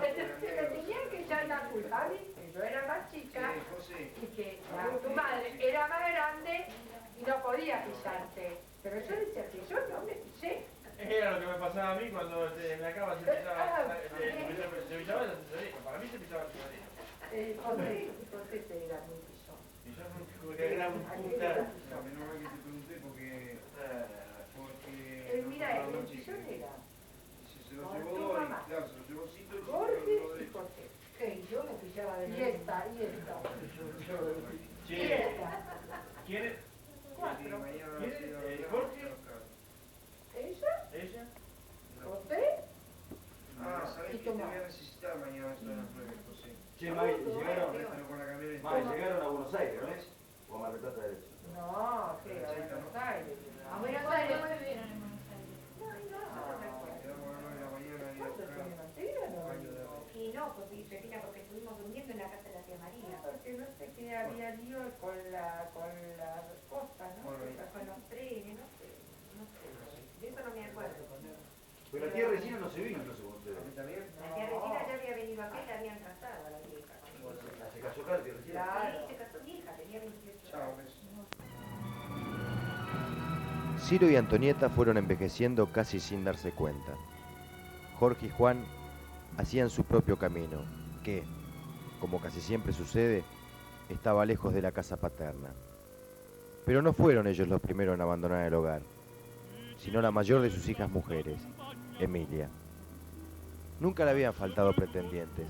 Entonces me tenían que echar la culpa a mí, que yo era más chica, y que tu madre era más grande y no podía pisarte. Pero yo decía que yo no me pisé. Era lo que me pasaba a mí cuando en la cama se pisaba la tesorita. Para mí se pisaba la tesorita. José era muy pisón. Y yo nunca era un puta. Menos mal que te pregunté porque Mira, el pisón era se lo con llevó tu Dori, mamá, claro, se lo llevó Cito y Jorge se lo y llevó José. Que yo me pillaba de y esta. Che, ¿quién es? Cuatro. Jorge. ¿Ella? ¿Ella? ¿José? ¿Sabés ¿Y que tu te voy mamá? a necesitar mañana esto de las pruebas, José? Che, May, Pero con la camioneta. llegaron a Buenos Aires, ¿no es? O a Mar del Plata derecho. No, que a Buenos Aires. A Buenos Aires. ¿Cómo vivieron en Buenos Aires? Quedamos a las 9 de la mañana y a ¿Cuánto buscar tiene Manteca? No, baño de agua. Y no, pues Regina, porque estuvimos durmiendo en la casa de la tía María. porque no sé qué había lío con la costa, ¿no? Con los trenes, no sé. De eso no me acuerdo. Pero la tía Regina no se vino entonces con ustedes. ¿También? La tía Regina ya había venido acá y la habían casado a la vieja. Se casó acá la tía Regina. Claro. Sí, se casó vieja, tenía 28 Chao, años. beso. Ciro y Antonieta fueron envejeciendo casi sin darse cuenta. Jorge y Juan hacían su propio camino, que, como casi siempre sucede, estaba lejos de la casa paterna. Pero no fueron ellos los primeros en abandonar el hogar, sino la mayor de sus hijas mujeres, Emilia. Nunca le habían faltado pretendientes,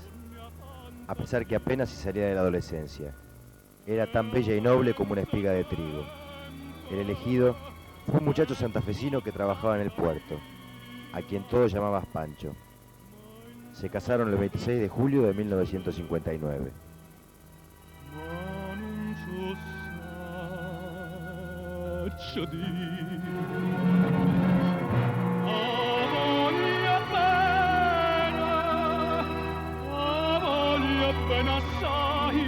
a pesar que apenas si salía de la adolescencia. Era tan bella y noble como una espiga de trigo. El elegido fue un muchacho santafesino que trabajaba en el puerto, a quien todos llamaban Pancho. Se casaron el 26 de julio de 1959. Ma non so saccia dir a voglia assai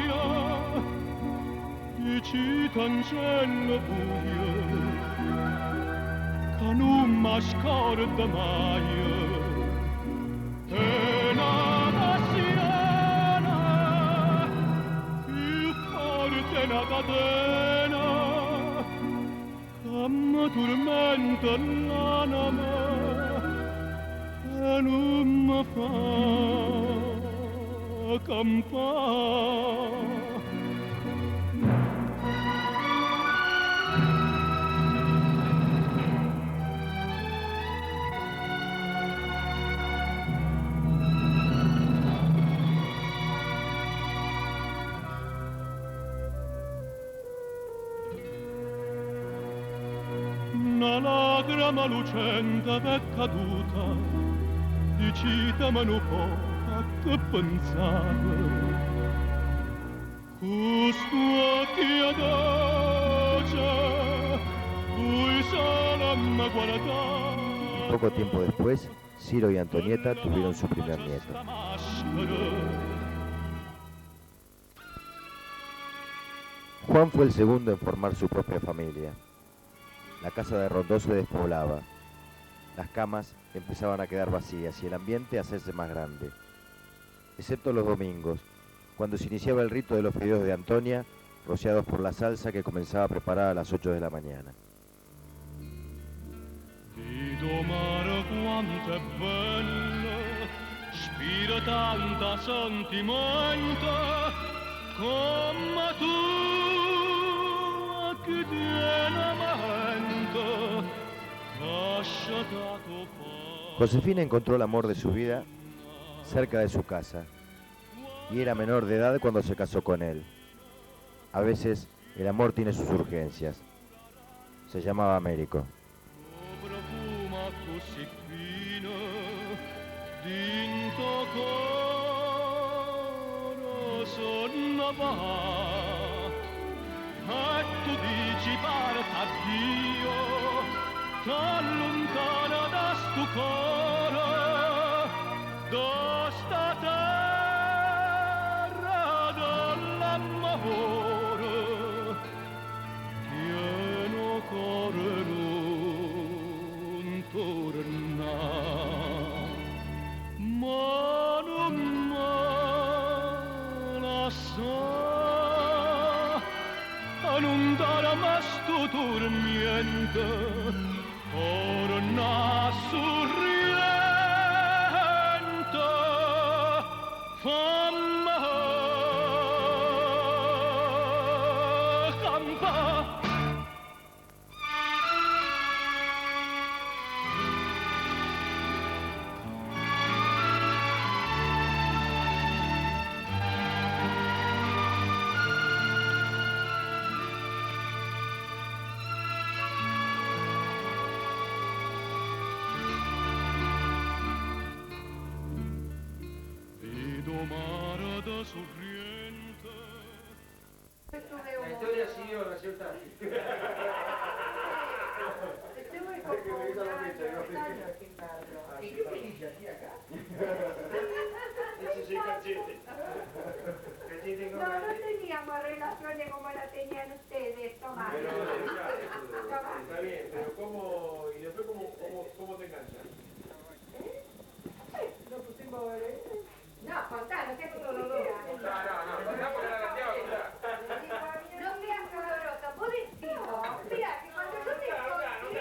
dici t'angello buio che non mi scorda mai e una passione più forte una catena che mi tormenta l'anima e non mi fa campare. Una lagrima lucente è caduta, dicitamelo un po' a che pensate. Questo ti dolce, cui solo mi guardate. Poco tiempo después, Ciro y Antonieta tuvieron su primer nieto. Juan fue el segundo en formar su propia familia. La casa de Rondó se despoblaba. Las camas empezaban a quedar vacías y el ambiente a hacerse más grande. Excepto los domingos, cuando se iniciaba el rito de los fideos de Antonia, rociados por la salsa que comenzaba a preparar a las 8 de la mañana. Vedo mare quanto è bello, spiro tanta sentimento, come tu che tienamente lasciato fuori. Josefina encontró el amor de su vida cerca de su casa y era menor de edad cuando se casó con él. A veces el amor tiene sus urgencias. Se llamaba Américo. si fine dinto coro sonnava e tu dici parta Dio t'allontana da stu coro da sta terra dell'amore pieno cuore non torna ma non me la sa non darà mai sto tormento torna sorridente fammi campare. La historia siguió, ¿no es cierto? Estuve como un año sin verlo. ¿Y qué me dice aquí acá? Ese es el cachete. Cachete con No, no cachete. teníamos relaciones como la tenían ustedes, Tomás. Pero, está bien, pero ¿cómo? ¿Y después cómo te enganchan? Lo pusimos No, contanos, ¿qué No, contá porque la gateaba, contá. No seas dolorosa, vos decimos, mira, que cuando yo te conocí,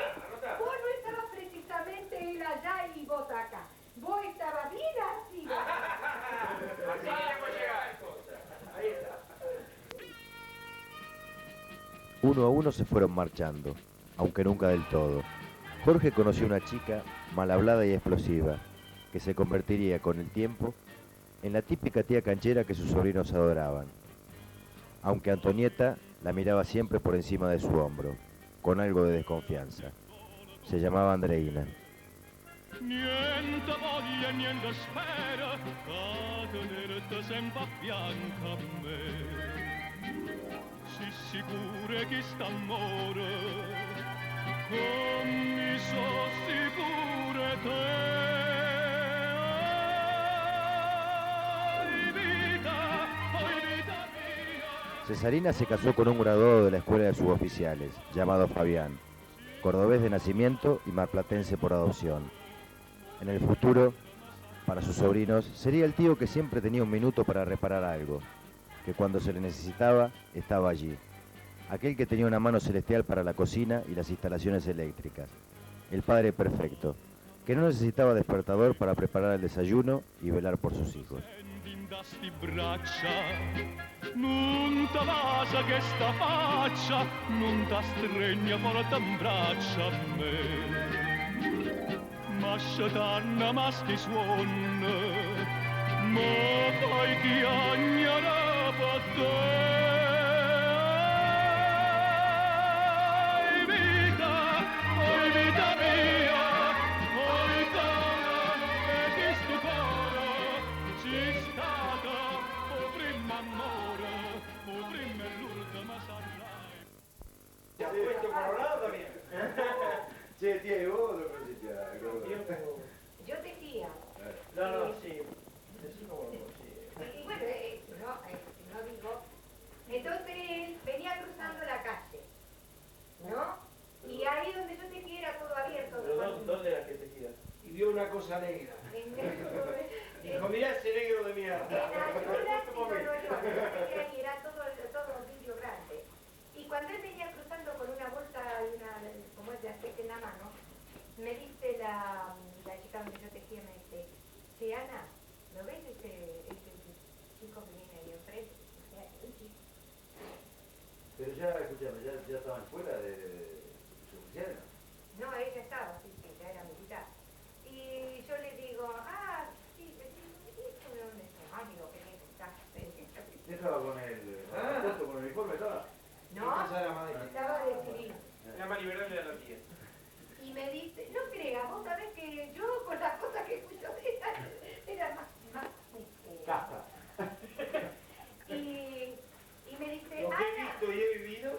vos no estabas precisamente él allá y vos acá. Vos estabas bien así. Así que ya puede llegar. Ahí está. Uno a uno se fueron marchando, aunque nunca del todo. Jorge conoció una chica mal hablada y explosiva, que se convertiría con el tiempo en la típica tía canchera que sus sobrinos adoraban. Aunque Antonieta la miraba siempre por encima de su hombro, con algo de desconfianza. Se llamaba Andreina. Niente voglia, niente spera, a tenerte sempre a fianco a me. Si sicure che sta amore, come so sicure te. Ai vita mia. Cesarina se casó con un graduado de la escuela de suboficiales, llamado Fabián, cordobés de nacimiento y marplatense por adopción. En el futuro, para sus sobrinos, sería el tío que siempre tenía un minuto para reparar algo, que cuando se le necesitaba, estaba allí. Aquel que tenía una mano celestial para la cocina y las instalaciones eléctricas. El padre perfecto, que no necesitaba despertador para preparar el desayuno y velar por sus hijos. Sti braccia, non t'avasa che sta faccia, non t'astregna forte in braccia a me. Ma scetanna ma sti suon, ma poi chi agnara per te. Oi vita mia, oi cara, e questo coro ci stata, o prima amore, o prima l'ultima sarai. ¿Te has puesto colorado también? Che, tía, ¿y vos lo conociste? Yo tejía. No, sí. Decí como lo conocí. Y bueno, no digo. Entonces él venía cruzando la calle, ¿no? Y ahí donde yo tejía era todo abierto. ¿Pero dónde era que tejías? Y vio una cosa negra. Dijo, En mirá ese negro de mierda. Ayuda, y no, y era todo vidrio grande. Y cuando él venía cruzando con una bolsa, como es de aceite en la mano, me dice la chica donde yo tejía, me dice, sí, Ana, ¿lo ves ese chico que viene ahí enfrente? O sea, un chico. Pero ya, escúchame, ya estaban fuera de su oficina. No, ella estaba, sí, ya era militar. Y yo le digo, sí, ¿esto de dónde está? Digo, ¿qué necesitas? Estaba con el puesto con el uniforme, estaba. No, estaba de civil. Era más liberal de la tía. Y Y me dice, no creas, vos sabés que yo con las cosas que escucho era más Casta. y me dice, Lo que he Ana, visto y he vivido.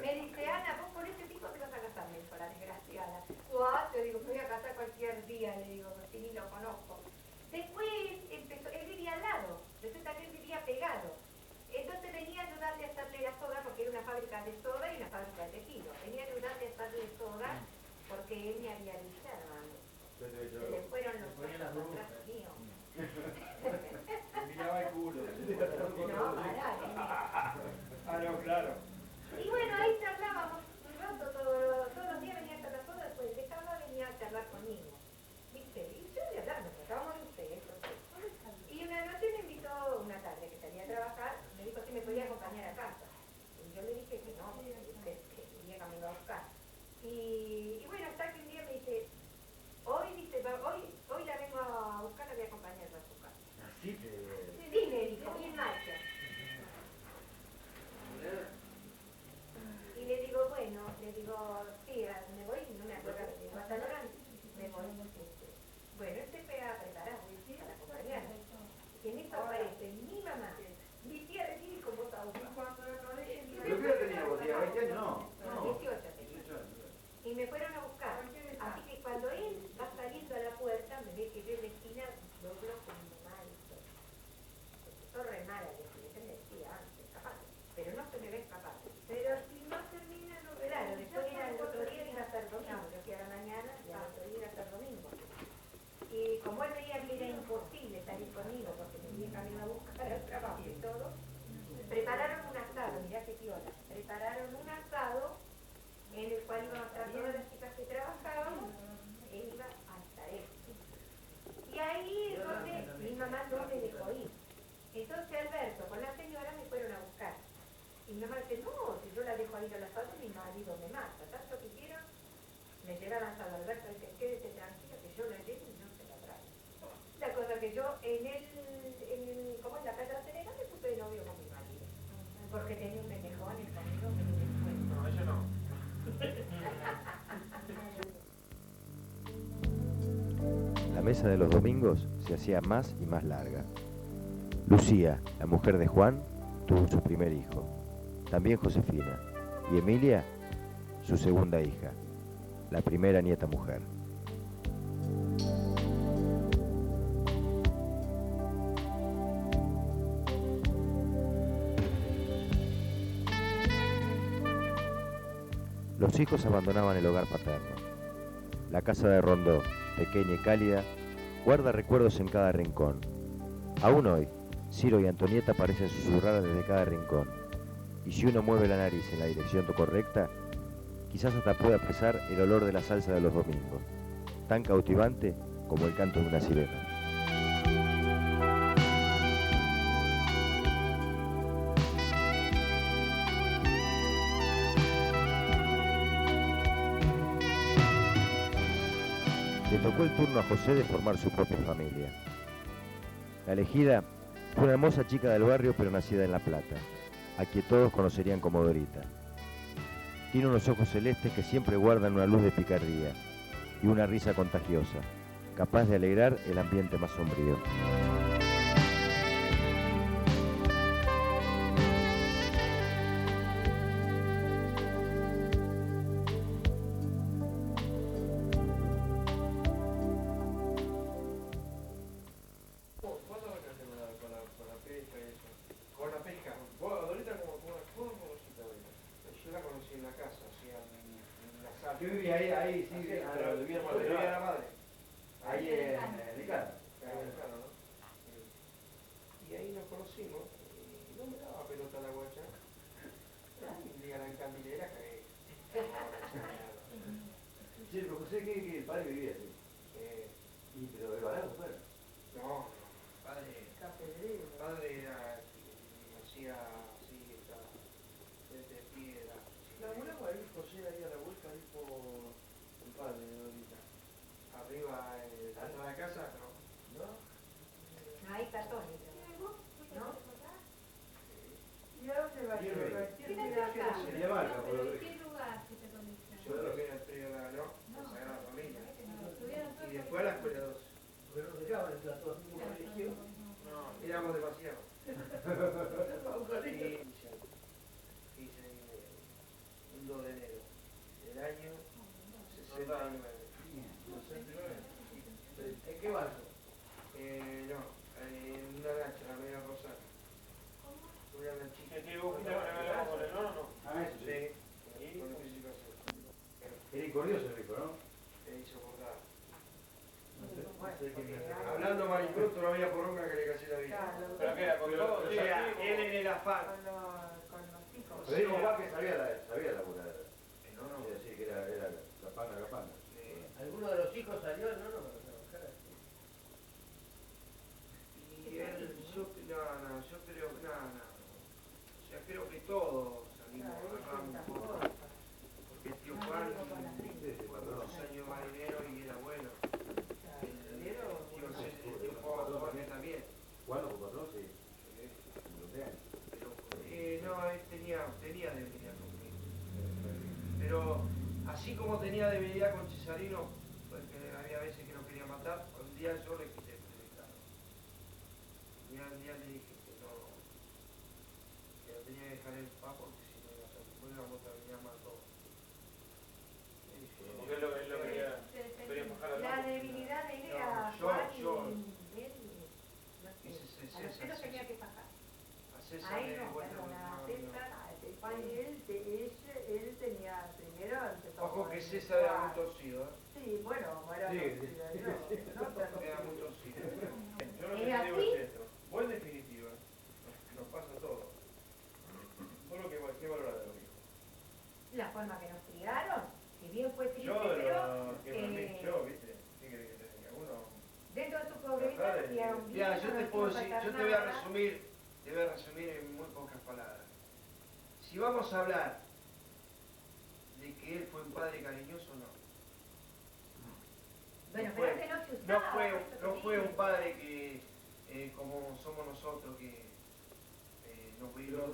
me dice, Ana, vos con ese tipo te vas a casar, me dijo la desgraciada. Guau, te digo, me voy a casar cualquier día, le digo, si ni lo conozco. Después empezó, él vivía al lado, resulta que él vivía pegado. Entonces venía a ayudarle a hacerle la soga, porque era una fábrica de soga y una fábrica de tejido. Venía a ayudarle a hacerle soga, porque él me había dicho, hermano. Se le fueron los ojos atrás mío. Miraba el culo. No, pará, Ah, no, claro. Y bueno, ahí charlábamos un rato, todos los días venía a hacer la soga, después dejaba, venía a charlar conmigo. ¿Viste? Y yo de hablar, nos tratábamos de ustedes. Y una noche me invitó, una tarde que salía a trabajar, me dijo si me podía acompañar a casa. Y yo le dije que no, que el día que me iba a buscar. Y bueno, hasta que un día me dice, hoy la vengo a buscar, la voy a acompañar a su casa. Así te... Dime, dijo, y en marcha. Y le digo, bueno, sí, me voy, no me acuerdo, le digo, hasta ahora me voy. Bueno, él se pega a preparar para acompañar. Y en eso aparece mi mamá, mi tía Regina y con voz aguda. ¿Pero qué edad tenía vos, tía? ¿20 años? No. 18 tenía. Y me fueron a buscar. Así que cuando él va saliendo a la puerta, me ve que yo en la esquina doblo con mi mamá y todo. Empezó re mala, le decía antes, capaz, pero no se me ve escapar. Pero si no termina, no verá. Claro, después era el otro día iba a ser domingo, yo fui a la mañana y al otro día iba a ser domingo. Y como él veía que era imposible salir conmigo porque tenía camino a buscar el trabajo y todo, prepararon un asado, mirá qué piola, prepararon un asado en el cual iban a estar todas las chicas que trabajaban, e iba hasta él. Y ahí es donde mi mamá no me dejó ir. Entonces Alberto con la señora me fueron a buscar. Y mi mamá dice, no, si yo la dejo ir a la asado, mi marido me mata. Tanto que hicieron, me llevaron hasta Alberto y dice, quédese tranquilo que yo la llevo y no se la traigo. La cosa que yo como en la calle de la Serena, me puse de novio con mi marido. Porque tenía un pendejón y conmigo me lo después. No, eso no. La mesa de los domingos se hacía más y más larga. Lucía, la mujer de Juan, tuvo su primer hijo, también Josefina, y Emilia, su segunda hija, la primera nieta mujer. Los hijos abandonaban el hogar paterno. La casa de Rondó, pequeña y cálida, guarda recuerdos en cada rincón. Aún hoy, Ciro y Antonieta parecen susurrar desde cada rincón. Y si uno mueve la nariz en la dirección correcta, quizás hasta pueda apreciar el olor de la salsa de los domingos, tan cautivante como el canto de una sirena. Le tocó el turno a José de formar su propia familia. La elegida fue una hermosa chica del barrio pero nacida en La Plata, a quien todos conocerían como Dorita. Tiene unos ojos celestes que siempre guardan una luz de picardía y una risa contagiosa, capaz de alegrar el ambiente más sombrío. ¿Cuándo arrancaste con la pesca y eso? Con la pesca. Vos, Dorita, ¿cómo conociste a Dorita? Yo la conocí en la casa, o sea, en la sala. Yo vivía ahí, sí, pero vivía en Vivía Montevideo. la madre. Ahí en Licano. Claro, ¿no? Y ahí nos conocimos, y no me daba pelota la guacha. Un día la encandilera caí. Sí, pero José, que el padre vivía así. Y pero el barato, bueno. No, padre era, hacía así, de piedra. Laburaba ahí, José, ahí a la vuelta, ahí por el padre de Dorita. Arriba, atrás de la casa, ¿no? Ahí está Tony, ¿no? ¿Y a dónde va a llevar? Sería marca, por lo que... ¿Qué lugar que te conocen? Yo creo que era el trío, ¿no? No. ¿En qué barco? No, en una lancha, la media rosada. Una lanchita. ¿Qué vos fuiste con el agua por el oro o no? Ah, eso sí. Sí, con participación. Era incordioso el rico, ¿no? Insoportable. Bueno, porque Hablando maricruto, no había poronga que le casi la vida. claro, ¿Pero qué era? ¿Con todo? O sea, él en el afán. con los hijos. Pero digo, Juan que sabía laburar. No, no. Es decir, que era capanga. ¿Alguno de los hijos salió? No. Y él, yo creo, o sea, creo que todos salimos agarramos un poco. Porque el tío Juan, muchos años marinero y era bueno. El tío Jorge también. ¿Cuándo? ¿Por patrón? Sí. Pero, no, él tenía debilidad conmigo. Pero, así como tenía debilidad con Cesarino, porque había veces que lo quería matar, un día yo le quité el teleclaro. Un día le dije que no, que lo tenía que dejar en paz porque si no iba a ser, después la contabilidad mató. Porque él lo quería bajar a La debilidad de él era No, Juan yo- y él, no sé, a los que no tenía que pasar. A César A él le no, vuelta perdón, a César, a Juan y él, Él tenía primero empezó Ojo con que el César era muy cuadro. torcido, ¿eh? Sí, bueno, era Sí. torcido, no Era terrible. muy torcido. Yo lo que ¿Es te digo así? es esto. Vos en definitiva, nos pasa todo. Vos lo que ¿qué valorás de los hijos? La forma que nos criaron, si bien fue triste, Yo de pero los que me yo, ¿viste? ¿Qué querés que te diga? Uno, dentro de su pobreza nos criaron bien. Mira, yo no te nos puedo hicimos decir, pasar yo te voy a nada. resumir en muy pocas palabras. Si vamos a hablar de que él fue un padre cariñoso, no. Bueno, No pero fue- antes no se No usaba. fue, por eso te no fue digo. un padre que, como somos nosotros, que nos cuidó.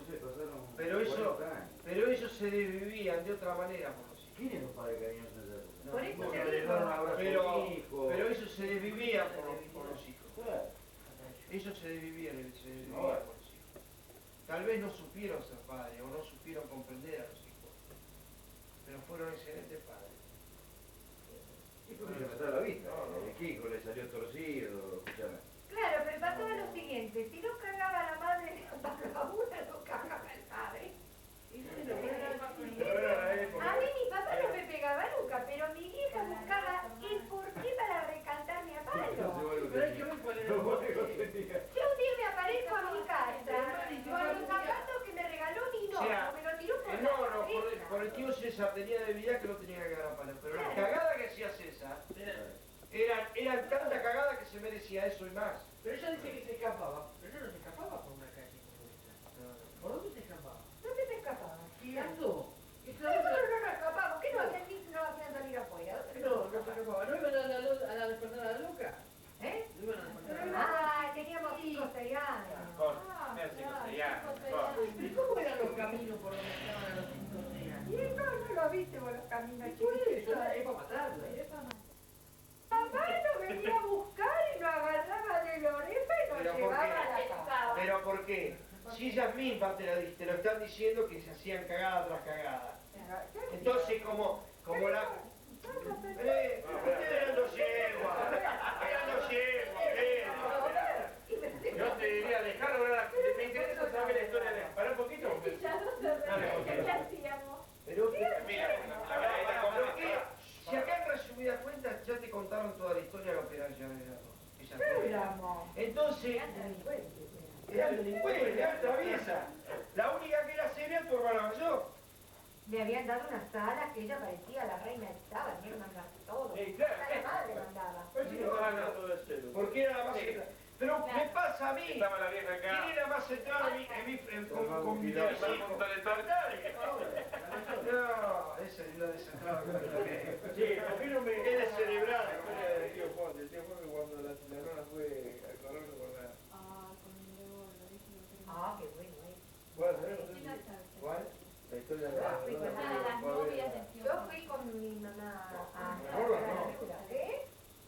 Pero ellos se desvivían de otra manera por los hijos. ¿Quién era un padre cariñoso en esa época? Por eso Porque te le digo. dieron un abrazo a Pero, un hijo. pero ellos se desvivían por los hijos. Claro. Ellos se desvivían por los hijos. Tal vez no supieron ser padres o no supieron comprender a los hijos, pero fueron excelentes padres. Y porque le pasaba la vista. El Kiko le salió torcido. Escuchame. Claro, pero pasaba lo siguiente, si no cagaba la madre de la vagabunda, no cagaba el padre. pero era la época. A mí mi papá no me pegaba nunca, pero mi vieja buscaba el porqué para recantarme a palo. Pero hay que ver cuál era el porqué. Yo un día me aparezco a mi casa con los zapatos que me regaló mi O sea, novio, me lo tiró por El la nono, cabeza. por el tío César tenía debilidad que no tenía que cagar a palo, pero las cagadas que hacía César eran tanta cagada que se merecía eso y más. Pero ella dice que se escapaba. Pero no se escapaba por una calle como esta. ¿Por dónde se escapaba? ¿Dónde te escapabas? Girando. Nosotros no nos escapamos, ¿qué no hacían salir afuera? ¿Dónde No se escapaba. ¿No iban a la despertar a la loca? ¿Eh? No iban a despertar a la loca. Ah, teníamos 5 o 6 años. Era 5 o 6 años. ¿Y cómo eran los caminos por donde estaban a los 5 o 6 años? Y no lo viste por los caminos Y por eso, chiquitos. es para matarla. Papá nos venía a buscar y nos agarraba de la oreja y nos ¿Pero por llevaba qué? a la casa. ¿Pero por qué? Si ellas mismas te lo están diciendo que se hacían cagada tras cagada. Entonces, como la... ustedes eran dos yeguas, Yo te diría, dejar ahora, me interesa saber la historia de... Para un poquito. Ya no se ¿qué hacíamos? Pero, Mira, la verdad que está ¿por qué? complicado. Si acá en resumidas cuentas ya te contaron toda la historia de lo que eran ya de las dos. Ellas ¿Qué dos. éramos? Entonces, eran delincuentes, eran traviesas. La única que era seria es tu hermana mayor. Le habían dado unas alas que ella parecía la reina estaba, el mandaba todo. Claro. La madre mandaba. Pero si no estaban hablando todo el celu. Porque era la más centrada. Pero me pasa a mí. Estaba la vieja acá. ¿Quién era más centrado con mi Vamos a montar el tartare. No, esa es la descentrada que me Sí, ¿por qué no me...? Él es cerebral. El tío Juan que cuando la nona fue al correo con la... Ah, qué bueno, Bueno, ¿sabes? ¿Cuál? La historia de la... Yo fui con mi mamá a Ahora la no. viuda. ¿Qué?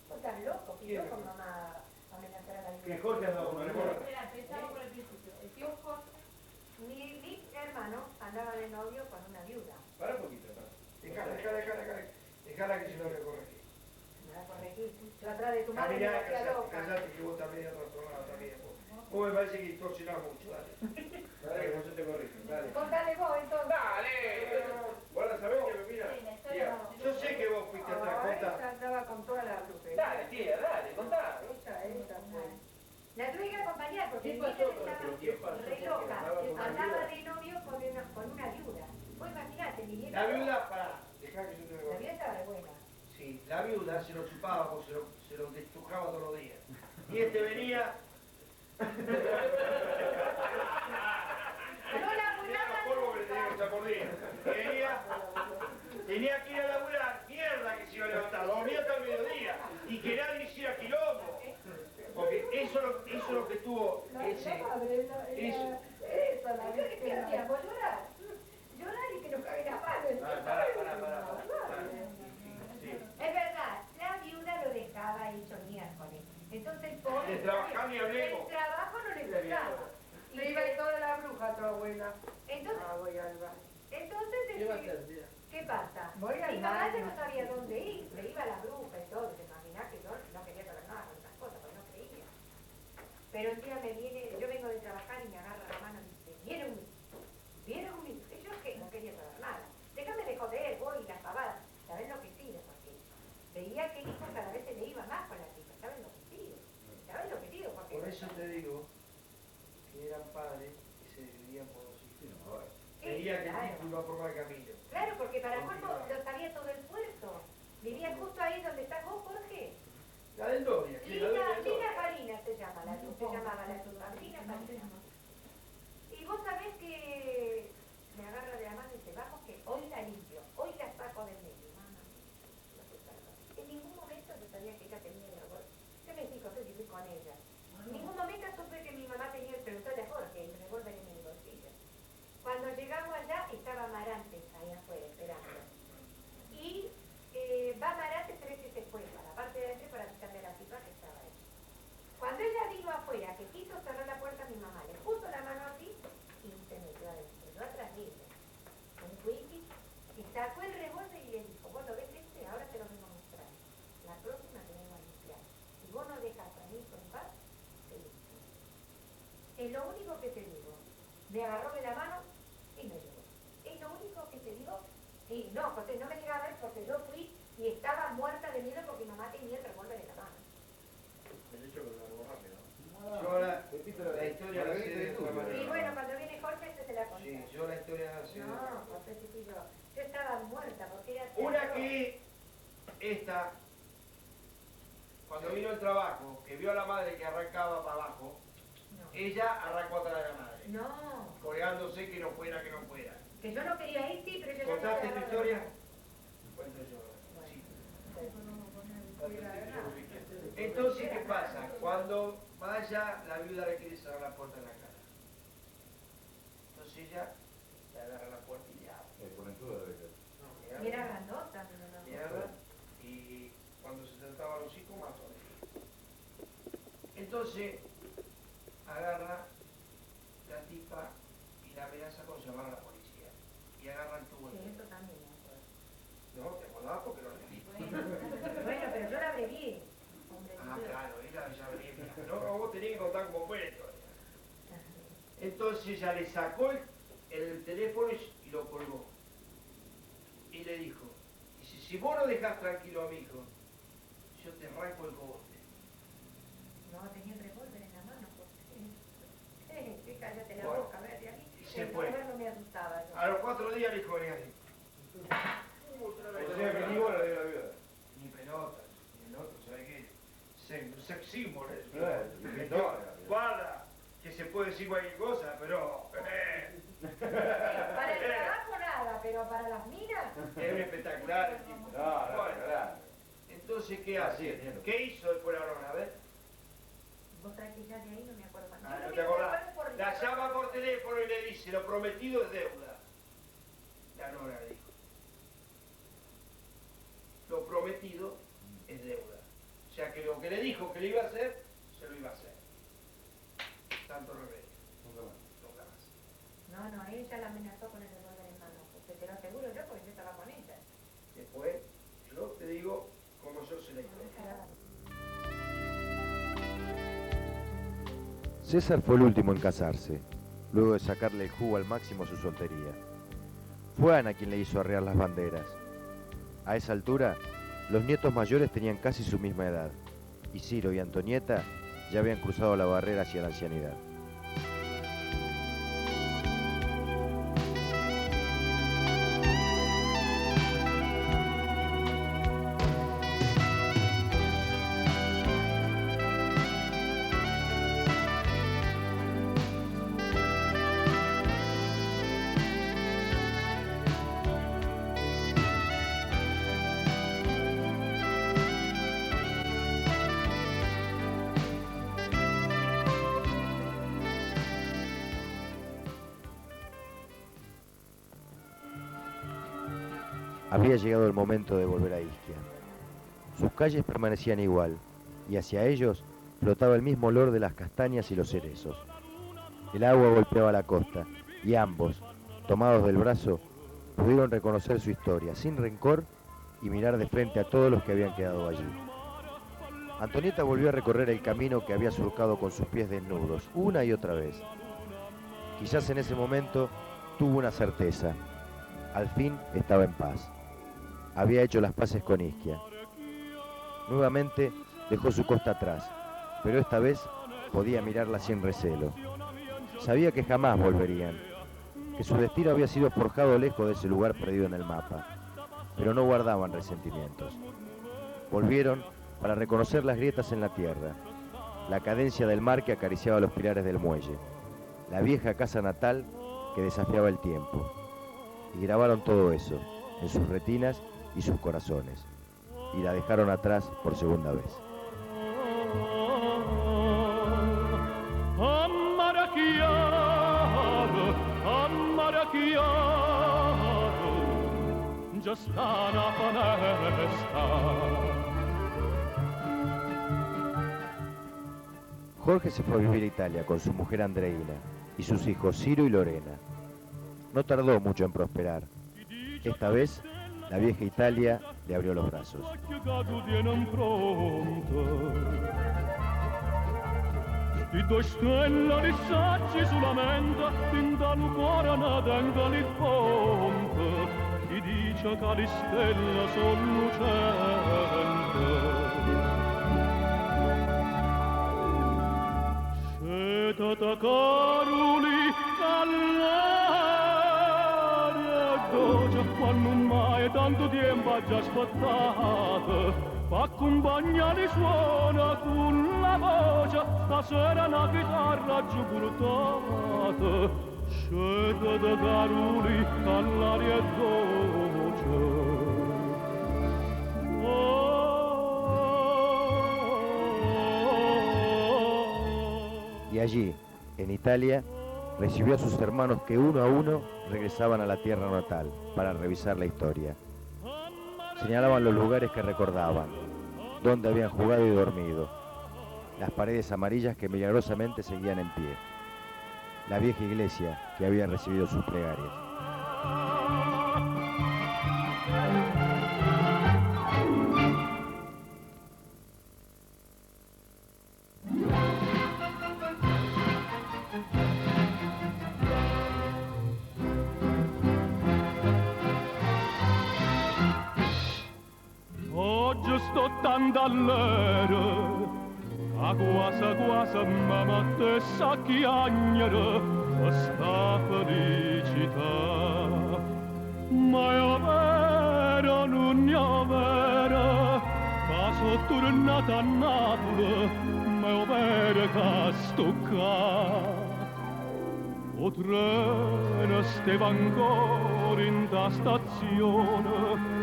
¿Vos estás loco? Fui yo con mamá a amenazar a la Que viuda. Jorge andaba con el hermano. Empezamos por el principio. El tío Jorge. Mi hermano andaba de novio con una viuda. Para un poquito, para. Dejala que si no me madre me Caminá, volvía callate, loca. callate, que vos también estás trastornada también. Vos me parece que distorsionás mucho, dale. Dale, que yo te corrijo, dale. Contale vos entonces. Dale. Bueno, ¿sabés que me mira? Sí, la historia Tía, no. yo sé que vos fuiste atrás, contá. Ella andaba con toda la brujería. Dale, tía, dale, contá. Ella fue. La tuve que acompañar porque ¿Qué mi pasó hija con estaba el ¿Qué pasó? re loca. Andaba con una Andaba viuda. de novio con una viuda. Vos imaginate, mi vieja. La viuda, pará, dejá que yo te La lo viuda estaba de buena. Sí, la viuda se lo chupaba o se lo destrujaba todos los días. Y este venía. No la Mirá los polvos que le tenía que echar por día. Tenía que ir a laburar, mierda que se iba a levantar, dormía hasta el mediodía y que nadie hiciera quilombo. Porque eso es lo que tuvo ese. Eso. Esa, la viuda que hacía, vos llorar. Llorar y que nos cague la mano. Sí. Es verdad, la viuda lo dejaba hecho miércoles. Entonces el pobre. De trabajar ni hablemos. El trabajo no le gustaba. Se iba y toda la bruja, tu abuela. Entonces, Ah, voy al baño. entonces ¿Qué va a hacer, tía? ¿qué pasa? Voy al Mi mamá ya baño. no sabía dónde ir, se iba a la bruja y todo, te imaginás que yo no quería saber nada con esas cosas, porque no creía. Pero un día me viene, yo vengo de trabajar y me agarra la mano y dice, ¿vieron mi? Y yo que no quería saber nada. Déjame de joder, voy y las pavadas. ¿Sabes lo que sigue? Porque veía que el hijo cada vez se le iba más con la chica, ¿sabes lo que sigue? ¿Sabes lo que sigue? Porque Por eso te digo que eran padres y se dividían por los hijos. Veía que el tipo iba por mal camino. Claro, porque para colmo lo sabía todo el puerto. Vivía justo ahí donde estás vos, Jorge. La del Doria, sí, la del Lina Doria. Farina se llama, se llamaba la tuta, Lina Farina. Y vos sabés que me agarra de la mano y dice, vamos que hoy la limpio, hoy la saco del medio. En ningún momento yo sabía que ella tenía el revólver. ¿Qué me dijo? Yo viví con ella. En ningún momento supe que mi mamá tenía el preguntar de Jorge, el revólver en el bolsillo. Cuando llegamos allá estaba Amarante ahí afuera esperando. Y va Amarante, pero que se fue para la parte de adentro para avisarle a la tipa que estaba ahí. Cuando ella vino afuera, que quiso cerrar la puerta a mi mamá, le puso la mano así y se metió adentro. Yo atrás de ella. Un wiki y sacó el revólver y le dijo, vos lo ves este, ahora te lo vengo a mostrar. La próxima te vengo a limpiar. Si vos no dejas a mi hijo en paz, te limpio. Es lo único que te digo. Me agarró de la mano y me llevó. Es lo único que te digo. Y no, José, no me digas a ver porque yo fui y estaba muerta de miedo porque mi mamá tenía el revólver en la mano. El hecho que lo largó rápido. Yo la historia la sé de otra Y manera. bueno, cuando viene Jorge, este se la conté. Sí, yo la historia la sé de otra No, manera. José, sí fui yo. Yo estaba muerta porque era... Una que esta, cuando vino el trabajo, que vio a la madre que arrancaba para abajo, No. ella arrancó atrás de la madre, No, colgándose que no fuera, que no fuera. que yo no quería ir, sí, pero yo ya ¿Contaste estaba tu historia? Cuento yo. Sí. Bueno. Entonces, ¿qué pasa? Cuando vaya, la viuda le quiere cerrar la puerta en la cara. Entonces ella le agarra la puerta y le abre. Y era grandota. Le abre y cuando se trataba a los hijos, mató a la hija. Entonces, agarra la tipa y la amenaza con llamar a la policía. Y agarra el tubo. Sí, eso también me acuerdo. No, te acordás porque lo leí. Bueno, pero yo la abrevié. Ah, claro, ella ya venía. No, vos tenías que contar como fue la historia. Entonces ella le sacó el teléfono y lo colgó. Y le dijo, dice, si vos no dejás tranquilo a mi hijo, yo te arranco el cogote. No, tenía el revólver en la mano. Sí, cállate la Bueno, boca, a ver, de ahí. y se El fue. revólver no me asustaba yo. A los 4 días el hijo venía así. O sea que ni bola le dio la vida. Ni pelotas, ni el otro, ¿sabes qué? Sex symbol. Guarda, que se puede decir cualquier cosa, pero... Para el trabajo nada, pero para las minas... Es un espectacular el tipo. Bueno, entonces, ¿qué hace? ¿Qué hizo después la broma? A ver. Vos sabés que ya de ahí no me acuerdo más. Ah, Yo no me te acordás. acuerdo por- La llama por teléfono y le dice, lo prometido es deuda. La nora le dijo. Lo prometido es deuda. O sea que lo que le dijo que le iba a hacer, se lo iba a hacer. Tanto remedio. Nunca más. No, no, ella la amenazó con el revólver en mano. Porque te lo aseguro yo porque yo estaba con ella. Después, yo te digo como yo sé la historia. Claro. César fue el último en casarse, luego de sacarle el jugo al máximo a su soltería. Fue Ana quien le hizo arrear las banderas. A esa altura, los nietos mayores tenían casi su misma edad, y Ciro y Antonieta ya habían cruzado la barrera hacia la ancianidad. Había llegado el momento de volver a Ischia. Sus calles permanecían igual, y hacia ellos flotaba el mismo olor de las castañas y los cerezos. El agua golpeaba la costa, y ambos, tomados del brazo, pudieron reconocer su historia sin rencor y mirar de frente a todos los que habían quedado allí. Antonieta volvió a recorrer el camino que había surcado con sus pies desnudos, una y otra vez. Quizás en ese momento tuvo una certeza. Al fin estaba en paz. Había hecho las paces con Ischia. Nuevamente dejó su costa atrás, pero esta vez podía mirarla sin recelo. Sabía que jamás volverían, que su destino había sido forjado lejos de ese lugar perdido en el mapa, pero no guardaban resentimientos. Volvieron para reconocer las grietas en la tierra, la cadencia del mar que acariciaba los pilares del muelle, la vieja casa natal que desafiaba el tiempo. Y grabaron todo eso en sus retinas y sus corazones, y la dejaron atrás por segunda vez. Jorge se fue a vivir a Italia con su mujer Andreina y sus hijos Ciro y Lorena. No tardó mucho en prosperar. Esta vez, la vieja Italia le abrió los brazos. I due stelle rissacci sulla mente, in dal cuore ne tenga li fonte, chi dice che le stelle son lucente. Scetata caruli, all'aria doce, quando mai tanto tempo ha già aspettato, accompagnare suona con la voce, stasera una chitarra giù portata, scende da caruli all'aria dolce. Y allí, en Italia, recibió a sus hermanos que uno a uno regresaban a la tierra natal para revisar la historia. Señalaban los lugares que recordaban, donde habían jugado y dormido, las paredes amarillas que milagrosamente seguían en pie, la vieja iglesia que había recibido sus plegarias. Oggi sto tanto all'era, a quasi mamma te sa chiagnere questa felicità. Ma io vero, non io vero, che sono tornata a Napoli, ma io vero che sto qua. O treno stava ancora in ta stazione,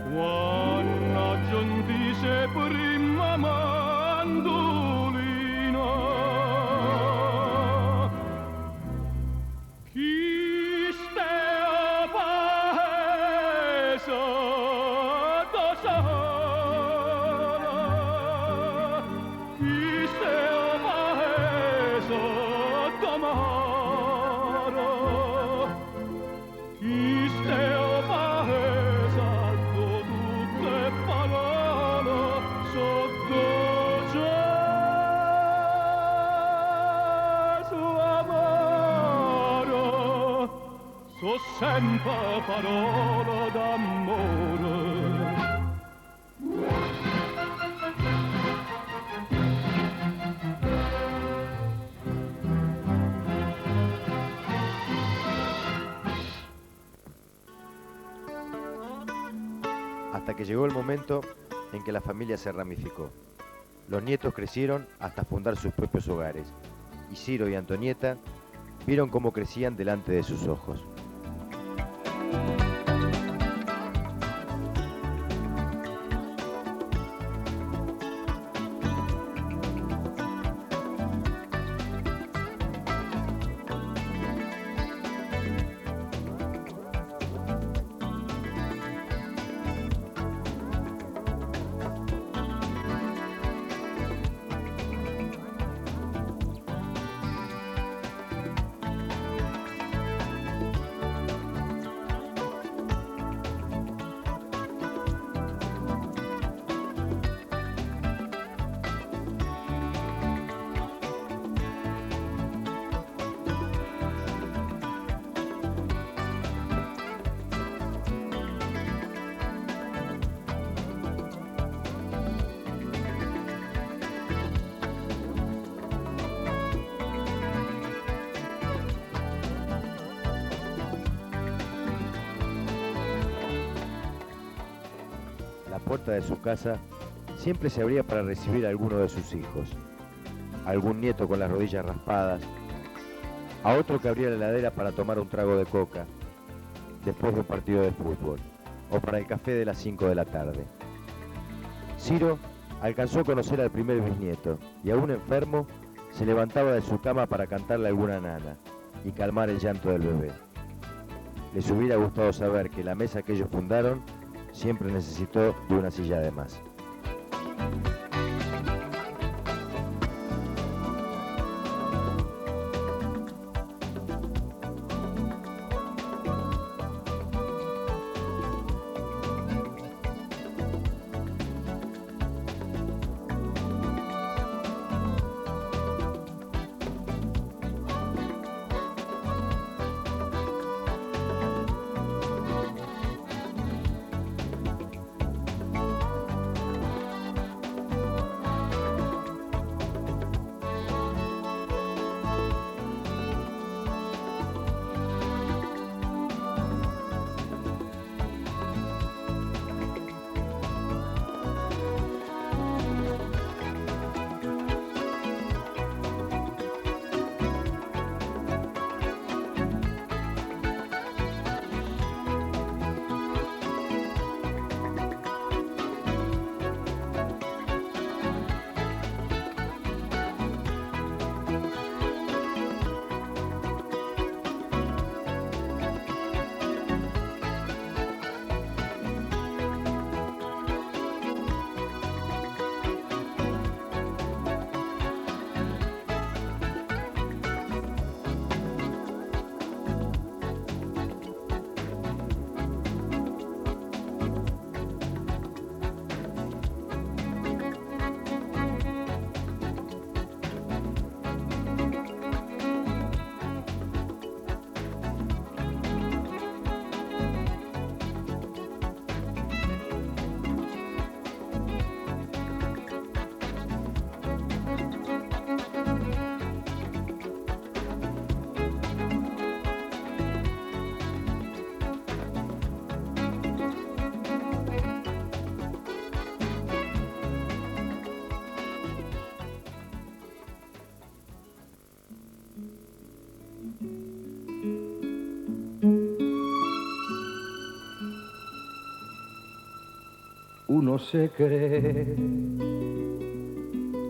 quando giunse prima mandolina. Chi stea paese da sola, chi stea paese da mare, chi stea paese tu sempre parola d'amore. Hasta que llegó el momento en que la familia se ramificó. Los nietos crecieron hasta fundar sus propios hogares, y Ciro y Antonieta vieron cómo crecían delante de sus ojos. La puerta de su casa siempre se abría para recibir a alguno de sus hijos, a algún nieto con las rodillas raspadas, a otro que abría la heladera para tomar un trago de coca después de un partido de fútbol, o para el café de las 5 de la tarde. Ciro alcanzó a conocer al primer bisnieto y aún enfermo se levantaba de su cama para cantarle a alguna nana y calmar el llanto del bebé. Les hubiera gustado saber que la mesa que ellos fundaron siempre necesitó de una silla de más. Uno se cree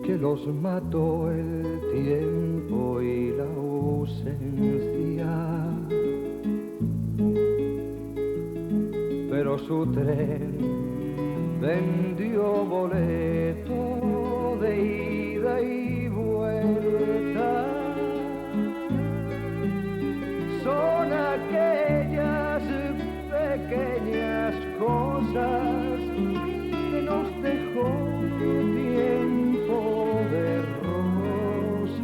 que los mató el tiempo y la ausencia, pero su tren vendió boleto de ida y vuelta. Son aquellas pequeñas cosas que nos dejó tiempo de rosas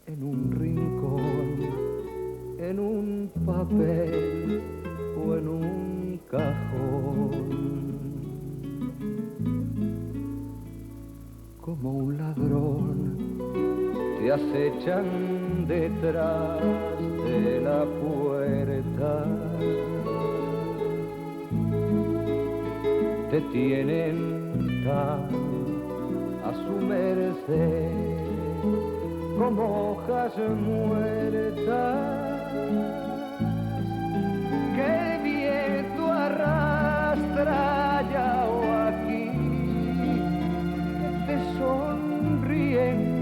en un rincón te acechan detrás de la puerta, te tienen tan a su merced como hojas muertas que el viento arrastra allá o aquí, te sonríen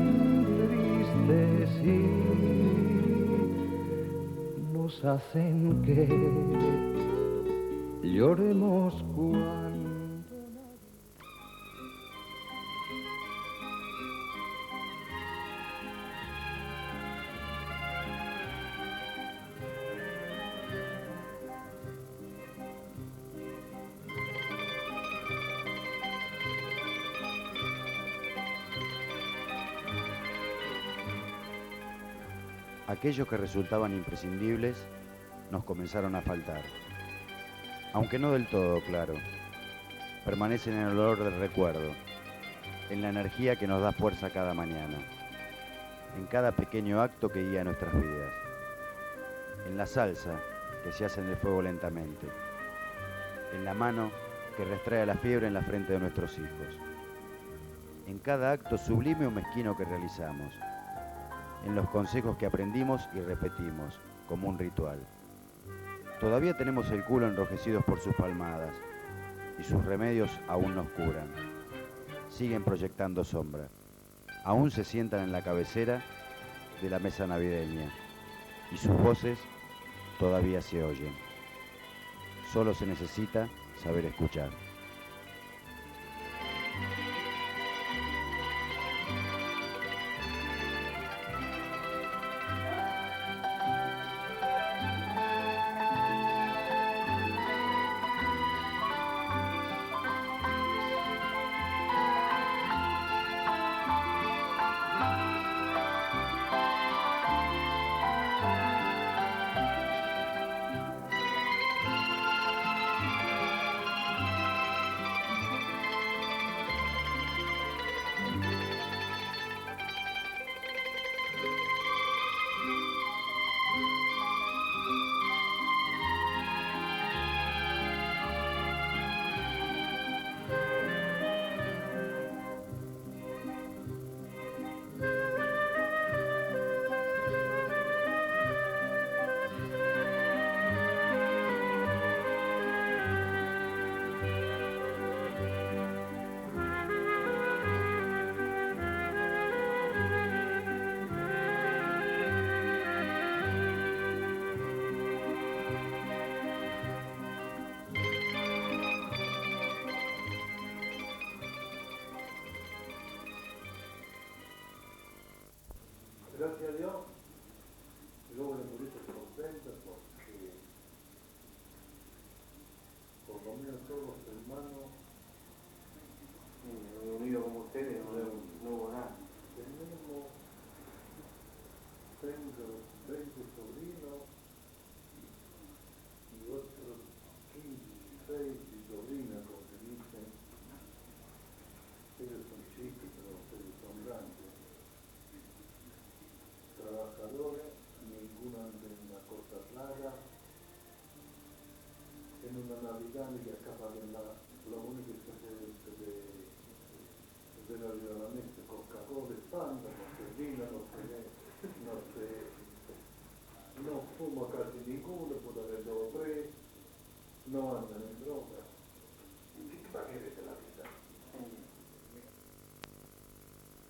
tristes y nos hacen que lloremos cuando aquellos que resultaban imprescindibles nos comenzaron a faltar. Aunque no del todo, claro, permanecen en el olor del recuerdo, en la energía que nos da fuerza cada mañana, en cada pequeño acto que guía nuestras vidas, en la salsa que se hace en el fuego lentamente, en la mano que restrae la fiebre en la frente de nuestros hijos, en cada acto sublime o mezquino que realizamos, en los consejos que aprendimos y repetimos como un ritual. Todavía tenemos el culo enrojecidos por sus palmadas y sus remedios aún nos curan. Siguen proyectando sombra. Aún se sientan en la cabecera de la mesa navideña y sus voces todavía se oyen. Solo se necesita saber escuchar. Gracias a Dios, luego le pudiste contenta porque por lo menos todos los hermanos unidos como ustedes, no hubo nada. tengo 20 sobrinos y otros 15, 16 sobrinas, como se dicen. Ellos son chicos, pero ustedes son grandes. Trabajadores, ninguna anda en una cosa rara. En una Navidad ni que acaba de lo único que se de Navidad Coca-Cola, Fanta, no sé, vino, no fuma casi ninguno, puede haber 2 o 3, no andan en droga. ¿Qué va a querer de la vida?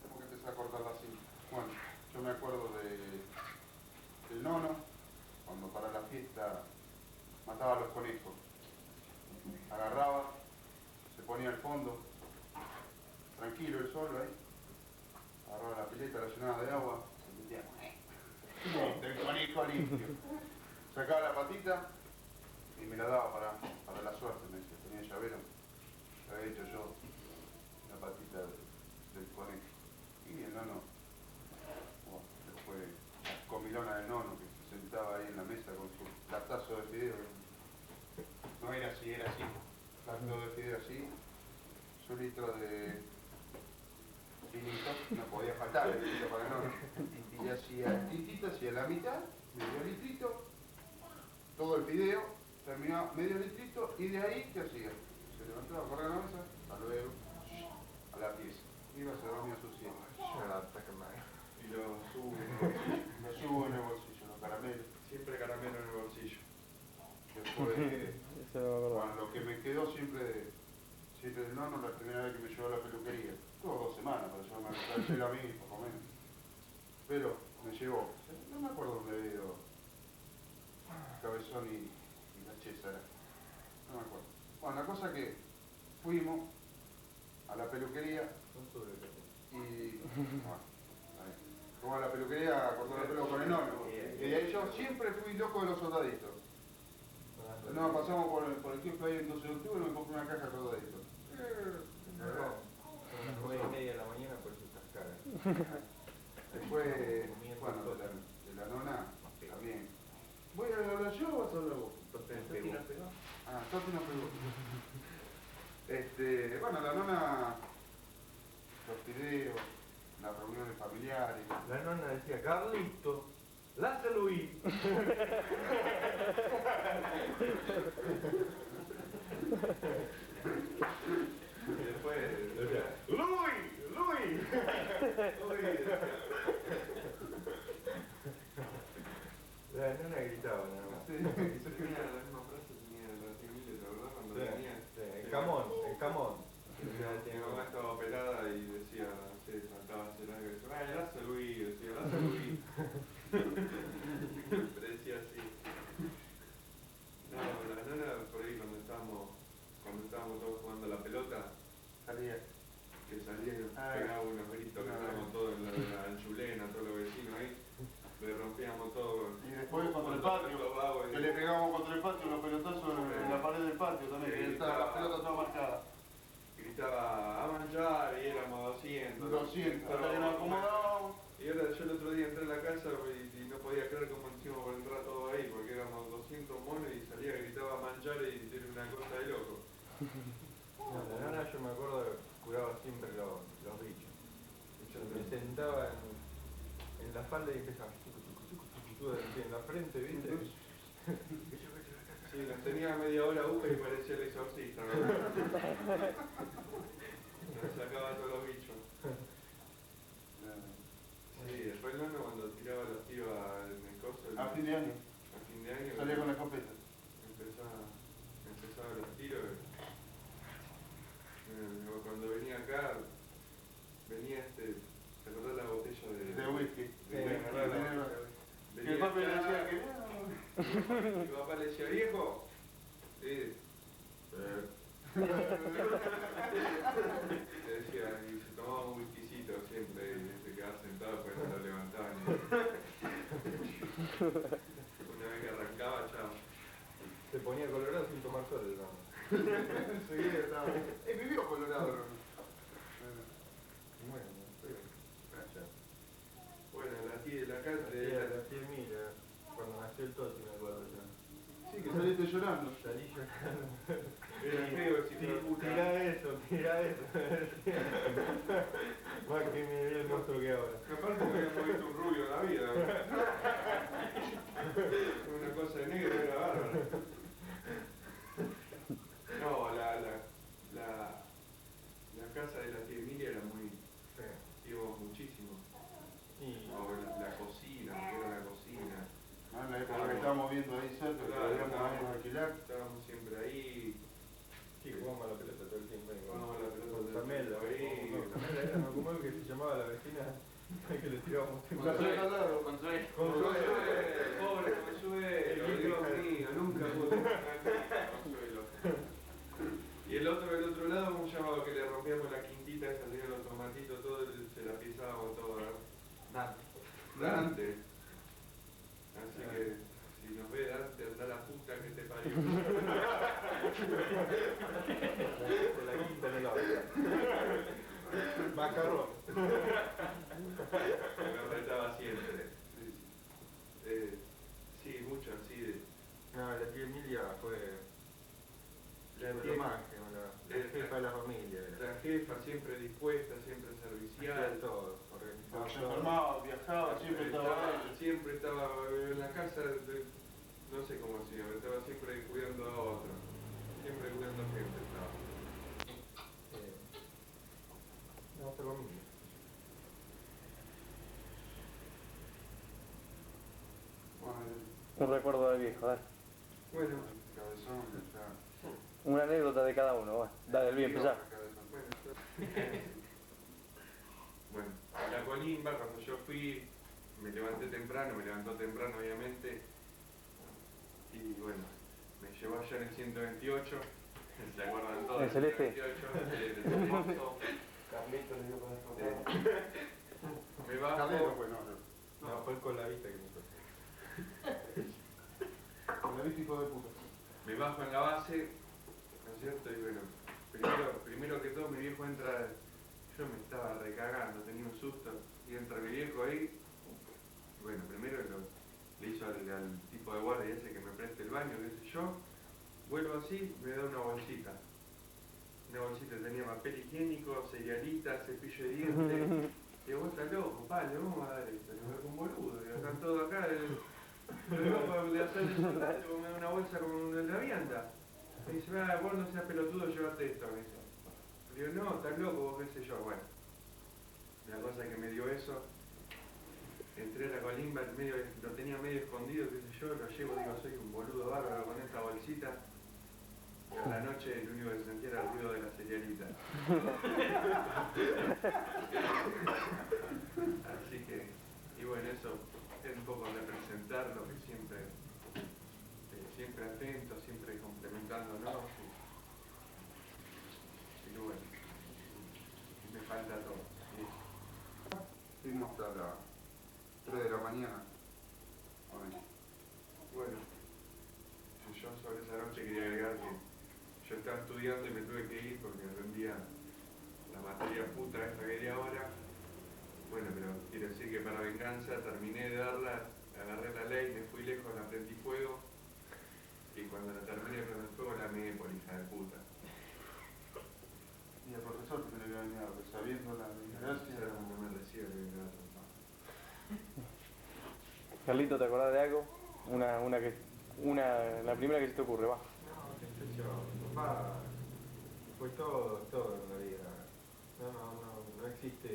¿Cómo que te saca cortarla así? Bueno, yo me acuerdo del nono, cuando para la fiesta mataba a los conejos. Agarraba, se ponía al fondo, tranquilo el solo ahí, agarraba la pileta, la llenaba de agua, se metía el conejo limpio. Sacaba la patita y me la daba para la suerte, me decía, tenía llavero, le había hecho yo la patita del conejo. Y el nono, después la comilona del nono que se sentaba ahí en la mesa con su platazo de fideo. No era así, era así. Plato de fideo así, 1 litro de finito, no podía faltar el vinito para el nono. Y hacía el tintito, hacía la mitad, medio litrito, todo el fideo, terminaba medio litrito, y de ahí, ¿qué hacía? Se levantaba, corría a la mesa, hasta luego, a la pieza. Iba, se dormía a su silla. Y lo subo en el bolsillo, los caramelos. Siempre caramelo en el bolsillo. Después, bueno, lo que me quedó siempre del nono, la primera vez que me llevó a la peluquería. Tuvo 2 semanas para llevarme al pelo a mí, por lo menos. Pero me llevó, no me acuerdo dónde había ido Cabezón y la Chesa, no me acuerdo. Bueno, la cosa que fuimos a la peluquería y bueno, fuimos a la peluquería a cortar el pelo con el nono. Y de ahí yo siempre fui loco de los soldaditos. No, pasamos por el ejemplo ahí en 12 de octubre y me compré una caja de soldaditos. A las 9:30 de la mañana, por eso estás cara. Después, bueno, de la nona, también. ¿Voy a hablar yo o vas a hablar vos? Toti nos pegó. Ah, Toti nos pegó. Bueno, la nona, los fideos, las reuniones familiares. La nona decía, Carlito, Lázaro Luis. Y después decía, Luis. La nona gritaba nada más. Tenía la misma frase, tenía la tía Emilia, ¿la verdad? Cuando venía. El camón. Mi mamá estaba pelada y decía, se saltaba a hacer algo y decía, el Lázaro Luis, decía, Lázaro Luis. Pero decía así. No, la nona por ahí cuando estábamos todos jugando a la pelota, Salía. que salía y nos pegaba unos gritos, que estábamos todos en la chulena, todos los vecinos ahí, le rompíamos todo. Y después contra el patio, que le pegábamos contra el patio los pelotazos en la pared del patio también, que estaba la pelota toda marcada. Gritaba a manchar y éramos 200. 200, hasta que nos acomodábamos. Y ahora yo el otro día entré a la casa y no podía creer cómo hicimos por entrar todos ahí, porque éramos 200 monos y salía, gritaba a manchar y era una cosa de loco. No, la nona yo me acuerdo que curaba siempre los bichos. Yo me sentaba en la falda y empezaba en la frente, ¿viste? Sí, nos tenía media hora aguja y parecía el exorcista, ¿no? Nos sacaba todos los bichos. Sí, después el nono cuando tiraba los pibas en el coso. A fin de año. A fin de año. Salía con la escopeta. Empezaba los tiros. Cuando venía acá, venía ¿te acordás la botella de whisky? De whisky. Y el papá le decía que mi papá le decía, viejo. Le decía, y se tomaba un whiskycito siempre y se quedaba sentado, pues no lo levantaban. Una vez que arrancaba, chao. Se ponía colorado sin tomar sol el nono. enseguida estaba. Vivió colorado, ¿no? Bueno, la tía de la casa la tía Emilia, cuando nació el Toti me acuerdo yo. Sí, que saliste llorando. Salí llorando. Era feo si no puta. Tira eso. Más que me dio el monstruo que ahora. Aparte no habíamos visto un rubio en la vida. Una cosa de negro era bárbaro. No, la casa de la tía Emilia era muy... íbamos muchísimo. O la cocina, que era la cocina. En la época que estábamos viendo ahí cerca, que habíamos venido a alquilar. Estábamos siempre ahí. Sí, jugamos a la pelota todo el tiempo. Jugamos a la pelota todo el Tamela, tiempo. Tamela era, ¿no? ¿Cómo es que se llamaba la vecina? Que le tirábamos La pelota al lado. Consuelo. Pobre Consuelo, Dios mío, nunca pude Consuelo. Y el otro lado, ¿cómo se llamaba? Que le rompíamos la quintita esa, tenía los tomatitos, todo, se la pisábamos todo, ¿no? Dante. Así que, si nos ve Dante, anda la puta que te parió. La quinta en el agua. Macarrón. Me retaba siempre. Sí, mucho así de... No, la tía Emilia fue... La jefa de la familia. La jefa siempre dispuesta, siempre servicial. social, todo, Cuando se enfermaba, viajaba, siempre estaba ahí. Siempre estaba en la casa, no sé cómo hacía, pero estaba siempre cuidando a otros. Siempre cuidando a gente estaba. No, pero lo mismo. Un recuerdo del viejo, dale. Bueno, Cabezón, ya. Una anécdota de cada uno, va. Dale, el bien, empezá. Bueno, a la colimba, cuando yo fui, me levanté temprano, me levantó temprano obviamente, y bueno, me llevó allá en el 128, ¿se acuerdan todos? ¿El celeste? 128, el famoso. Carlito le dio con esto. Me bajo. Carlito, pues no. No, fue con la vista que me fue. Con la vista, hijo de puta. Me bajo en la base, ¿no es cierto? Y bueno, primero que todo mi viejo entra, yo me estaba recagando, tenía un susto, y entra mi viejo ahí, bueno, primero le hizo al tipo de guardia ese que me preste el baño, qué sé yo, vuelvo así, me da una bolsita tenía papel higiénico, cerealita, cepillo de dientes, digo, vos estás loco, le vamos a dar esto, le voy con boludo, digo, están todos acá, le vamos a hacer el soldado, me da una bolsa con la vianda. Me dice, vos no seas pelotudo, llévate esto, me dice. Le digo, no, estás loco, vos qué sé yo, bueno. La cosa que me dio eso, entré a la colimba, lo tenía medio escondido, qué sé yo, lo llevo, digo, soy un boludo bárbaro con esta bolsita. Y a la noche lo único que sentía era el ruido de la cerealita. Así que, y bueno, eso es un poco representar lo que siempre atento, siempre complementándonos. Y bueno, me falta todo. Fuimos hasta las 3 de la mañana. Bueno, yo sobre esa noche quería agregar que yo estaba estudiando y me tuve que ir porque rendía la materia puta esta que di ahora. Bueno, pero quiero decir que para venganza terminé de darla, agarré la ley, me fui lejos, la prendí fuego. Y cuando la terminé de prender fuego la meé por hija de puta. Y el profesor que se le había venido sabiendo la desgracia. No me recibe que me va a tratar. Carlito, ¿te acordás de algo? La primera que se te ocurre, va. No, qué sé yo, papá fue todo en la vida. No existe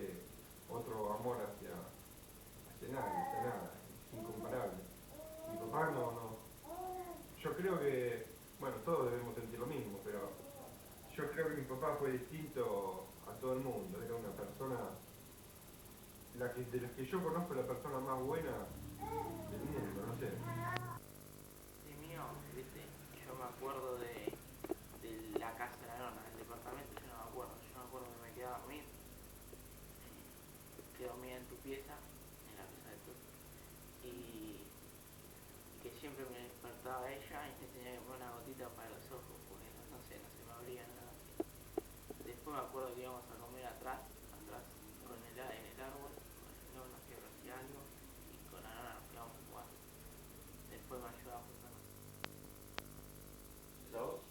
otro amor hacia nada, es incomparable. Mi papá no. Yo creo que, bueno, todos debemos sentir lo mismo, pero yo creo que mi papá fue distinto a todo el mundo. Era una persona, de las que yo conozco, la persona más buena del mundo, no sé. Sí, mío, viste, yo me acuerdo de la casa de la nona, del departamento, yo no me acuerdo que me quedaba a dormir. Que dormía en tu pieza, en la pieza de tu, y que siempre me despertaba ella y me tenía que poner una gotita para los ojos, porque no se me abría nada. Después me acuerdo que íbamos a comer atrás con en el árbol, con el nona que hacía algo, y con la nona nos quedamos jugando. Después me ayudaba a juntar. ¿Sabes?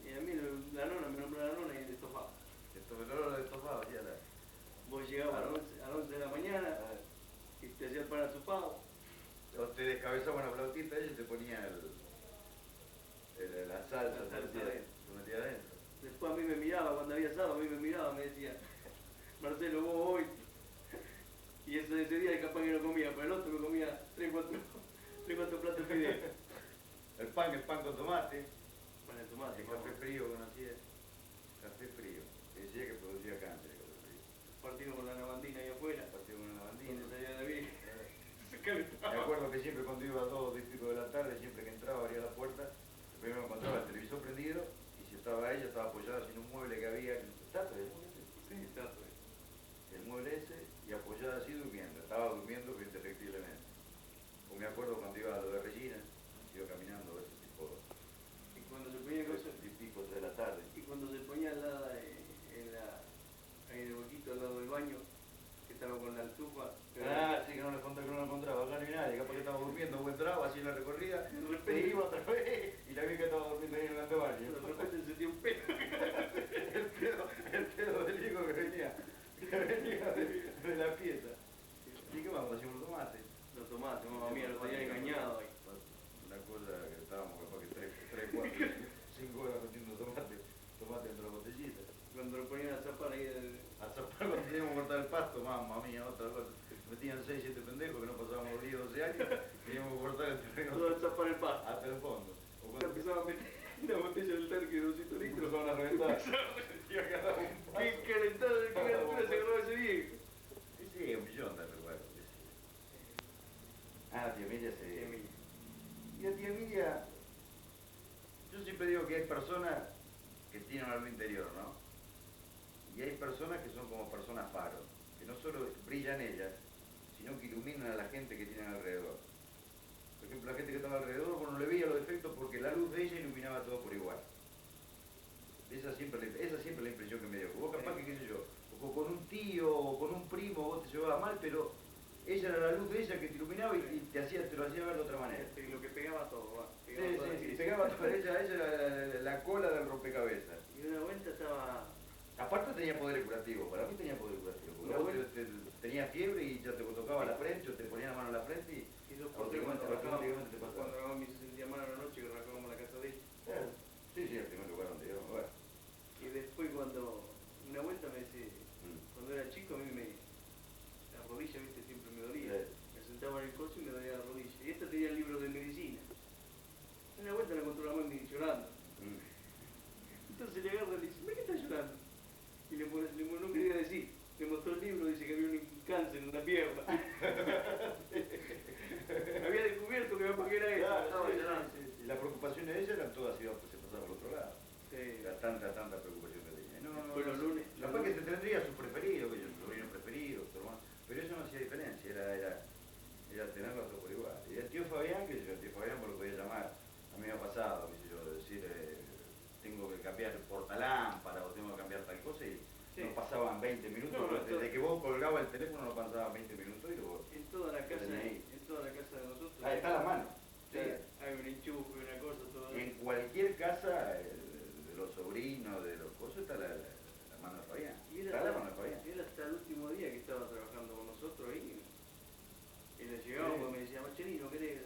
Y a mí la nona me nombró la nona y el estofado. La nona del estofado, ya la. Vos llegabas a las 11 de la mañana y te hacías para su pavo. O te descabezaban la flautita y te ponía la salsa, La salsa lo metía adentro. Después a mí me miraba, cuando había asado, me decía, Marcelo, vos hoy. Y ese día capaz que no comía, pero el otro me comía 3, 4 platos de fideos. El pan con tomate. Pan de tomate. El café frío conocía. Café frío. Decía que producía cáncer el café frío. Partido con la lavandina ahí afuera. Partido con la lavandina. Donde salía la vieja. Me acuerdo que siempre cuando iba a 2 y pico de la tarde, siempre que entraba, abría la puerta, primero me encontraba el televisor prendido y si estaba ella, estaba apoyada en un mueble que había, ¿está todo el mueble? Sí, está todo. El mueble ese y apoyada así durmiendo, estaba durmiendo indefectiblemente. O me acuerdo cuando iba a lo de Regina, iba caminando, ese tipo, y cuando se ponía y pico de la tarde. Y cuando se ponía al lado ahí en el huequito al lado del baño, que estaba con la altufa. Sí, que no lo encontraba, acá no hay nadie, capaz que estaba durmiendo o entraba así en la recorrida, se iba otra vez y la vi que estaba durmiendo ahí en el baño. De repente se dio un pedo. mamá mía, otra cosa. Metían 6, 7 pendejos que no pasábamos 10, 12 años, teníamos que cortar el terreno. Todo chapar el pasto. Hasta el fondo. O cuando Empezaba a meter una botella del tanque de 200 litros. empezaban a reventar. Qué calentado de criatura se agarró ese viejo. Sí, un millón de recuerdos. Ah, tía Emilia sí. Y a tía Emilia, yo siempre digo que hay personas que tienen algo interior, ¿no? Y hay personas que son como personas faro, que no solo brillan ellas, sino que iluminan a la gente que tienen alrededor. Por ejemplo, la gente que estaba alrededor, bueno, no le veía los defectos porque la luz de ella iluminaba todo por igual. Esa siempre es la impresión que me dio. Vos capaz que, qué sé yo, o con un tío o con un primo vos te llevabas mal, pero ella era la luz de ella que te iluminaba y te lo hacía ver de otra manera. Y lo que pegaba todo, va. Sí, pegaba todo. Ella era la cola del rompecabezas. Y una vuelta estaba... Aparte tenía poder curativo, para mí tenía poder curativo. Porque vos tenías fiebre y ya te tocaba la frente, o te ponía la mano en la frente y automáticamente te pasaba. Cuando la mami se sentía mal a la noche, que arrancábamos la casa de ella. Sí, el primer lugar donde íbamos, bueno. Y después cuando, una vuelta me dice, cuando era chico a mí la rodilla, viste, siempre me dolía. Me sentaba en el coche y me dolía la rodilla. Y esta tenía el libro de medicina. Una vuelta la encontró la mami llorando. Entonces le agarra y le dice, ¿por qué estás llorando? Y no quería decir. Le mostró el libro, dice que había un cáncer en la pierna. Había descubierto que papá que era eso. Y las preocupaciones de ella eran todas, se pasaban por otro lado. Sí. Era tanta preocupación que tenía. Después los lunes. Capaz que se tendría su preferido, que yo, su sobrino preferido, su hermano, pero eso no hacía diferencia, era tenerlas todas por igual. Y el tío Fabián, que el tío Fabián vos lo podía llamar, a mí me ha pasado, qué sé yo, decir, tengo que cambiar el portalámpara o tengo que cambiar tal cosa y no pasaban 20 minutos, desde que vos colgabas el teléfono no pasaban 20 minutos y luego... En toda la casa de nosotros. Ahí está la mano. Sí, hay un enchufe, una cosa, todo. En cualquier casa, de los sobrinos, de los cosas, está la mano de Fabián. Está la mano de Fabián. Él hasta el último día que estaba trabajando con nosotros ahí, y le llegábamos y me decía, Machelino, ¿querés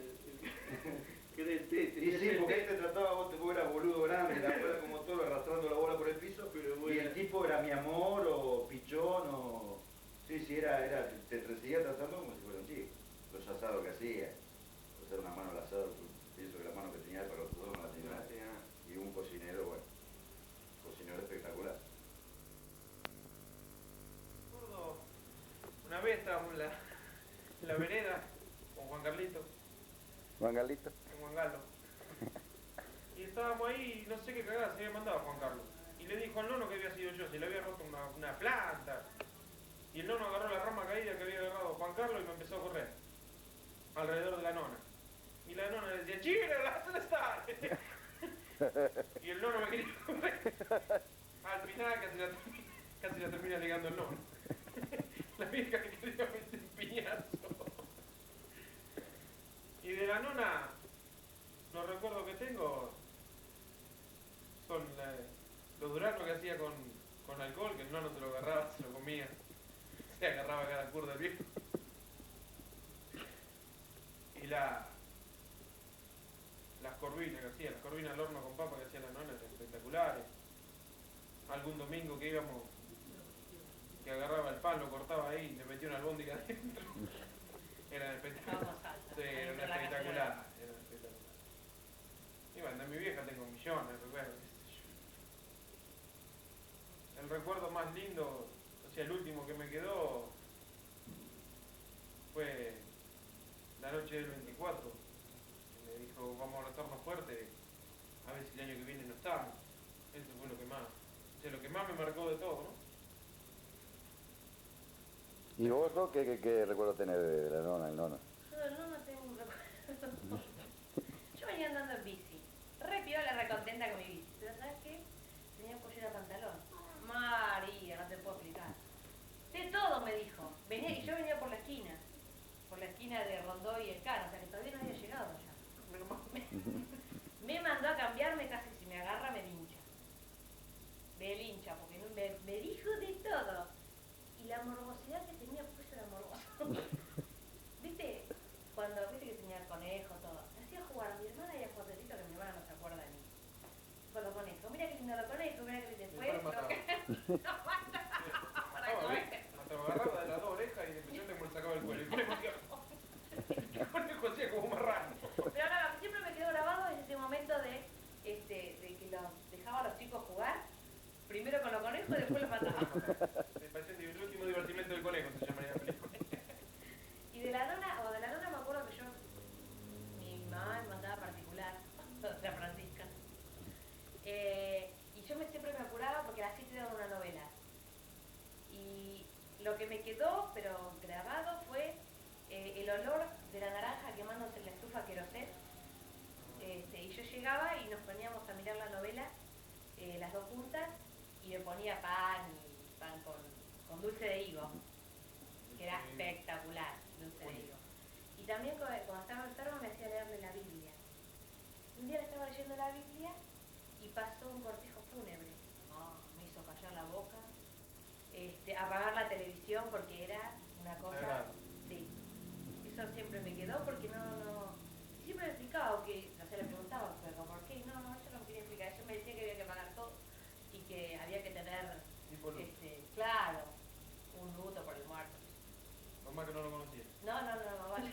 el té? Y sí, porque él te trataba, vos eras boludo grande, la bola como toro arrastrando la bola por el piso, y el tipo era mi amor o pichón o... Sí, te seguía tratando como si fuera un chico. Los asados que hacía, hacer una mano al asado, pienso que la mano que tenía para los dos no la tenía. Y un cocinero, bueno, cocinero espectacular. Una vez estábamos en la vereda con Juan Carlito. Juan Carlito. Con Juan Carlos. Y estábamos ahí y no sé qué cagada se había mandado a Juan Carlos. Y le dijo al nono que había sido yo, se le había roto una planta. Y el nono agarró la rama caída que había agarrado Juan Carlos y me empezó a correr alrededor de la nona. Y la nona decía, ¡Chira, ¿dónde está? Y el nono me quería correr. Al final casi la termina ligando el nono. La vieja que quería meter un piñazo. Y de la nona, los recuerdos que tengo son los duraznos que hacía con alcohol, que el nono se lo agarraba, se lo comía. Se agarraba cada curda del viejo. Y las corvinas que hacía, las corvinas al horno con papa que hacía la nona, eran espectaculares. Algún domingo que íbamos, que agarraba el pan, lo cortaba ahí y le metía una albóndiga adentro. Eran espectaculares. Sí, eran espectaculares. Y bueno, de mi vieja tengo millones de recuerdos. El recuerdo más lindo, o sea, el último que me quedó fue la noche del 24. Me dijo, vamos a abrazarnos fuerte, a ver si el año que viene no estamos. Eso fue lo que más me marcó de todo, ¿no? ¿Y vos, Ro, qué recuerdo tenés de la nona, el nono? Yo del nono tengo un recuerdo. Yo venía andando en bici, re piola, re contenta con mi bici, pero ¿sabes qué? Tenía pollera pantalón. María, no te puedo explicar. De todo me dijo. Y yo venía por la esquina de Rondó y el Cano, o sea que todavía no había llegado allá. Me mandó a cambiarme, casi si me agarra me lincha. Me lincha, porque me dijo de todo. Y la morbosidad que tenía, pues era morboso. ¿Viste? Viste que tenía conejo, todo. Me hacía jugar a mi hermana y a Josecito, que mi hermana no se acuerda de mí. Con los conejos. Mira que lindo los conejos, mira que después. Mataba de las dos orejas conejo y después lo mataba. Me parece el último divertimento del conejo, se llamaría la película. Y de la nona me acuerdo que mi mamá me mandaba particular, la Francisca. Y yo siempre me apuraba porque a las 7 daban una novela. Y lo que me quedó, pero grabado, fue el olor de la naranja quemándose en la estufa querosén. Y yo llegaba y nos poníamos a mirar la novela, las dos juntas, y me ponía pan con dulce de higo, que era espectacular, dulce de higo. Y también cuando estaba enferma me hacía leerle la Biblia. Un día le estaba leyendo la Biblia y pasó un cortejo fúnebre. Me hizo callar la boca, apagar la televisión porque era una cosa... Sí, eso siempre me quedó porque no... Siempre me explicaba que, o sea, le preguntaba, pero ¿por qué? No, eso no me quería explicar. Yo me decía que había que pagar todo y que había que tener, claro, un luto por el muerto. Mamá que no lo conocía. No, vale.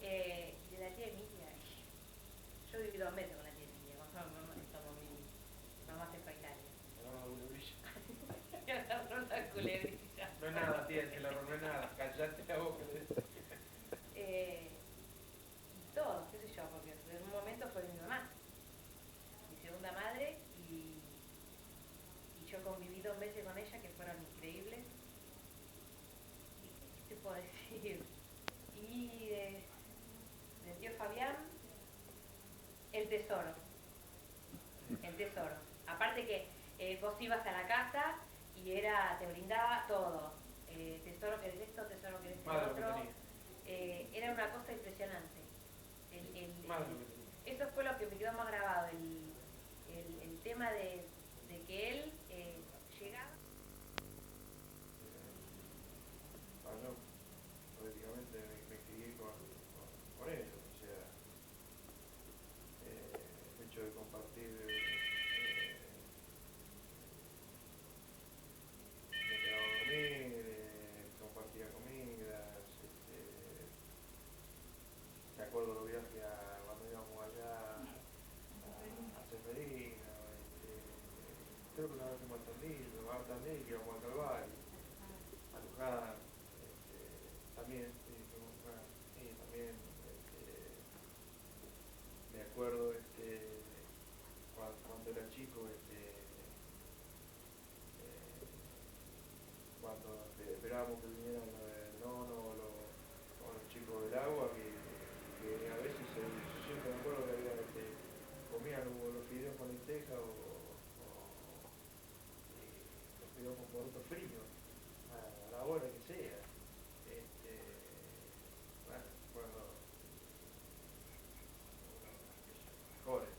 Y de la tía Emilia, yo viví 2 meses con la tía Emilia, cuando mi mamá se fue a Italia. Agarró la culebrilla. No es nada, tía, que la no es nada, callate la boca. Todo, qué sé yo, porque en un momento fue mi mamá, mi segunda madre, y yo conviví 2 meses con ella que fueron increíbles. ¿Y qué te puedo decir? Y del tío Fabián, el tesoro. Aparte que vos ibas a la casa y te brindaba todo. Tesoro que es esto, tesoro que es esto, otro. Era una cosa impresionante. Eso fue lo que me quedó más grabado, el tema de que él llegaba. Yo prácticamente me crié con ellos, o sea, el hecho de compartir, me quedaba a dormir, compartía comidas, me acuerdo los viajes cuando íbamos allá a Seferino, creo que una vez fuimos a Tandil, que íbamos al Calvario, a Luján, también, fuimos a Luján, también, me acuerdo cuando era chico, cuando esperábamos que vinieran el nono o los chicos del agua, que a veces siempre me acuerdo que había comían los fideos con lenteja o los fideos con porotos fríos, a la hora que sea. Bueno, mejores.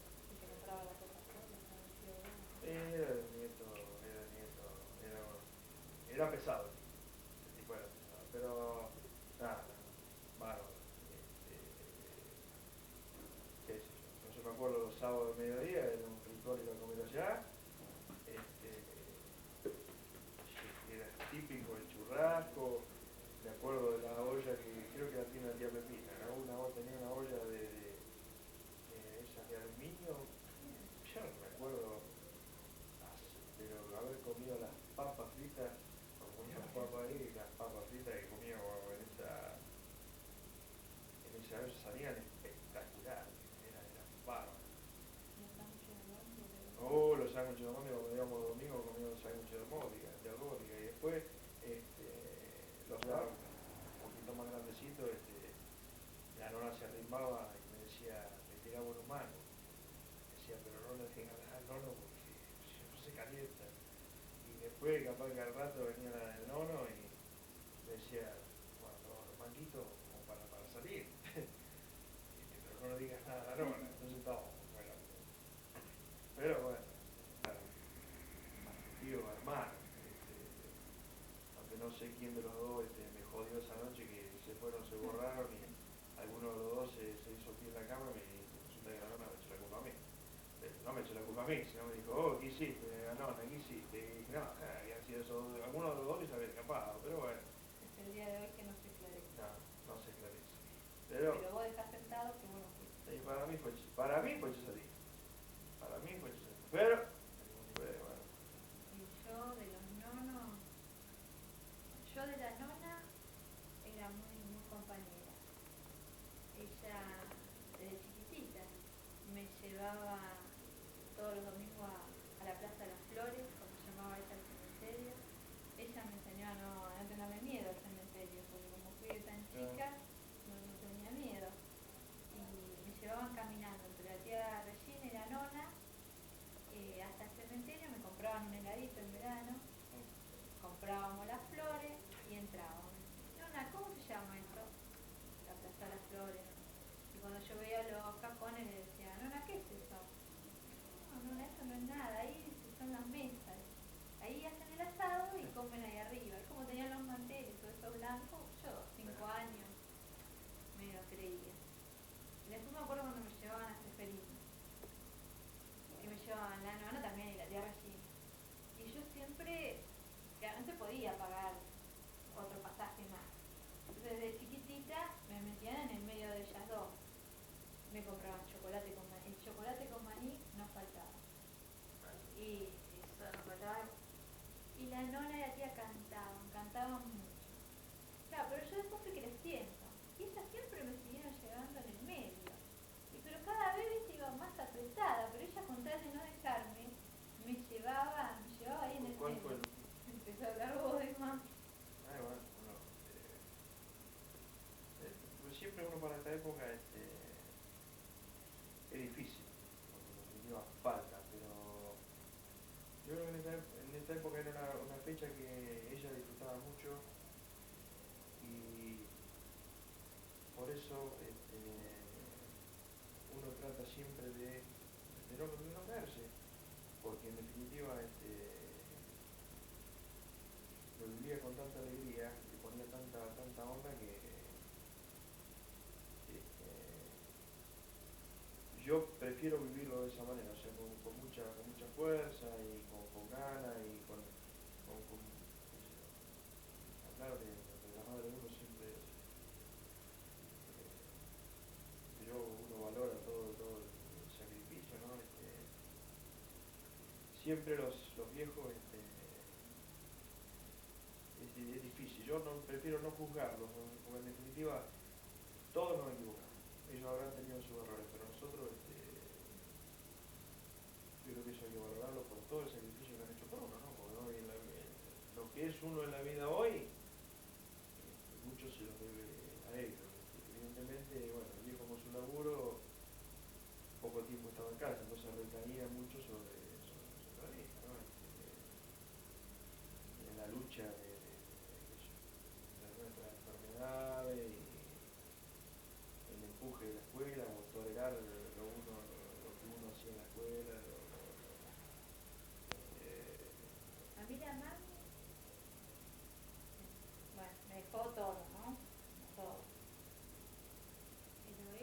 Era pesado, el tipo era pesado, pero nada, bárbaro. Qué sé yo, no se me acuerdo los sábados de mediodía, era un ritual ir a comer allá. Era típico el churrasco, me acuerdo de la olla que creo que la tiene la tía Pepita, ¿no? Tenía una olla de esas de aluminio, yo no me acuerdo, pero haber comido las papas fritas, cuando poníamos papas ahí, las papas fritas que comíamos en esa olla salían espectaculares, eran bárbaros. Los sándwiches de almóndiga, cuando íbamos los domingos comíamos sándwiches de almóndiga, y después los daban un poquito más grandecitos, la nona se arrimaba y me decía, me tiraba una mano, decía, pero no le digan al nono porque no se calienta. Y después capaz que al rato venía el nono y me decía, bueno, los manquitos como para salir, pero no le digas nada a la nona, entonces estábamos, bueno. Pero bueno, tío, hermano, aunque no sé quién de los dos me jodió esa noche que se fueron, se borraron y alguno de los dos se hizo pie en la cama y resulta que la nona me echó la culpa a mí. No me echó la culpa a mí, sino me dijo, ¿qué hiciste? Nona, ¿qué hiciste? Y dije, no, habían sido esos, alguno de los dos se había escapado, pero bueno. Es el día de hoy que no se esclarece. No se esclarece. Pero vos dejás sentado que bueno. Sí, para mí fue Chesadí. Pero, bueno, compraban un heladito en verano, comprábamos las flores y entrábamos. Nona, ¿cómo se llama esto? La Plaza de las Flores. Y cuando yo veía los cajones le decía, Nona, ¿qué es eso? No, Nona, eso no es nada, ahí son las mesas. Ahí hacen el asado y comen ahí arriba. Es como tenían los manteles, todo eso blanco. Yo, 5 años, me lo creía. Y después me acuerdo cuando me llevaban a Seferino. Y me llevaban la nona también y la tía Regina. Y yo siempre, ya no se podía pagar otro pasaje más. Entonces desde chiquitita me metían en el medio de ellas dos. Me compraban chocolate con maní. El chocolate con maní no faltaba. Y eso no faltaba. Y la nona y la tía cantaban mucho. Claro, pero yo después fui creciendo. Y ellas siempre me siguieron llevando en el medio. Pero cada vez iba más apretada, pero ella con tal de no dejarme, me llevaba ahí en el ¿Cuál medio. fue el...? Empezó a hablar vos de más. Bueno, pues siempre uno para esta época es difícil, porque lleva falta, pero yo creo que en esta época era una fecha que ella disfrutaba mucho y por eso uno trata siempre de no caerse, porque en definitiva lo vivía con tanta alegría, le ponía tanta onda que yo prefiero vivirlo de esa manera, o sea, con mucha fuerza y con ganas y con hablar de la madre de uno siempre uno valora todo el sacrificio, ¿no? Siempre los viejos es difícil, yo prefiero no juzgarlos, porque en definitiva todos nos equivocamos, ellos habrán tenido sus errores, pero nosotros yo creo que eso hay que valorarlo por todo el sacrificio que han hecho por uno, ¿no? Porque hoy lo que es uno en la vida hoy, mucho se lo debe a ellos. Evidentemente, bueno, el viejo con su laburo, poco tiempo estaba en casa, entonces recaía mucho sobre la vieja, ¿no? En la lucha de nuestras enfermedades y el empuje de la escuela, o tolerar lo que uno hacía en la escuela. A mí la mami, bueno, me dejó todo, ¿no? Todo. Pero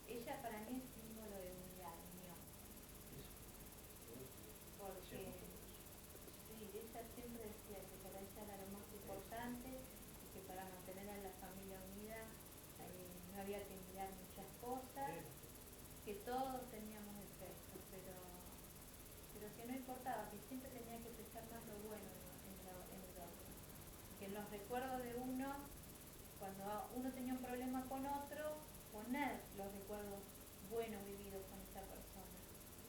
ella para mí es símbolo de unidad, unión. Porque, sí, ella siempre decía que para ella era lo más importante y que para mantener a la familia unida no había que mirar muchas cosas, que todos teníamos defectos, pero que no importaba, que siempre tenía que pensar más lo bueno en el otro. Que en los recuerdos de uno, cuando uno tenía un problema con otro, poner los recuerdos buenos vividos con esa persona.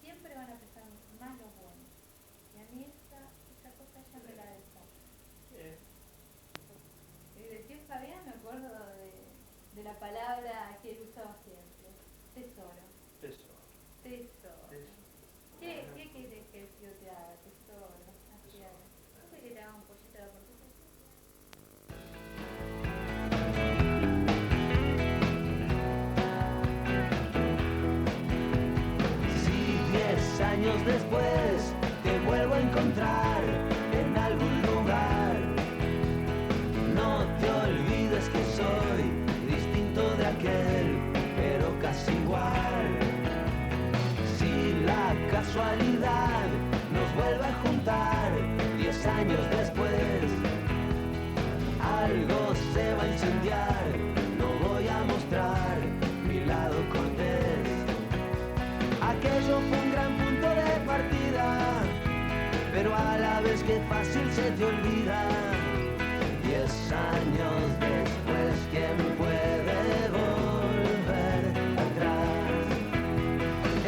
Siempre van a pesar más los buenos. Y a mí esa cosa ya me la dejó. Y de tío Fabián me acuerdo de la palabra que él usaba siempre. Tesoro. ¿Qué quieres que el tío te haga? Tesoro. Así haga. ¿No sé que te haga un pollito a la portuguesa? Si 10 años después te vuelvo a encontrar en algún lugar, no te olvides que soy distinto de aquel, pero casi igual. Si la casualidad nos vuelve a juntar 10 años después, algo se va a incendiar, no voy a mostrar mi lado cortés. Aquello fue un gran punto de partida, pero a la vez que fácil se te olvida. 10 años después, ¿quién puede volver atrás?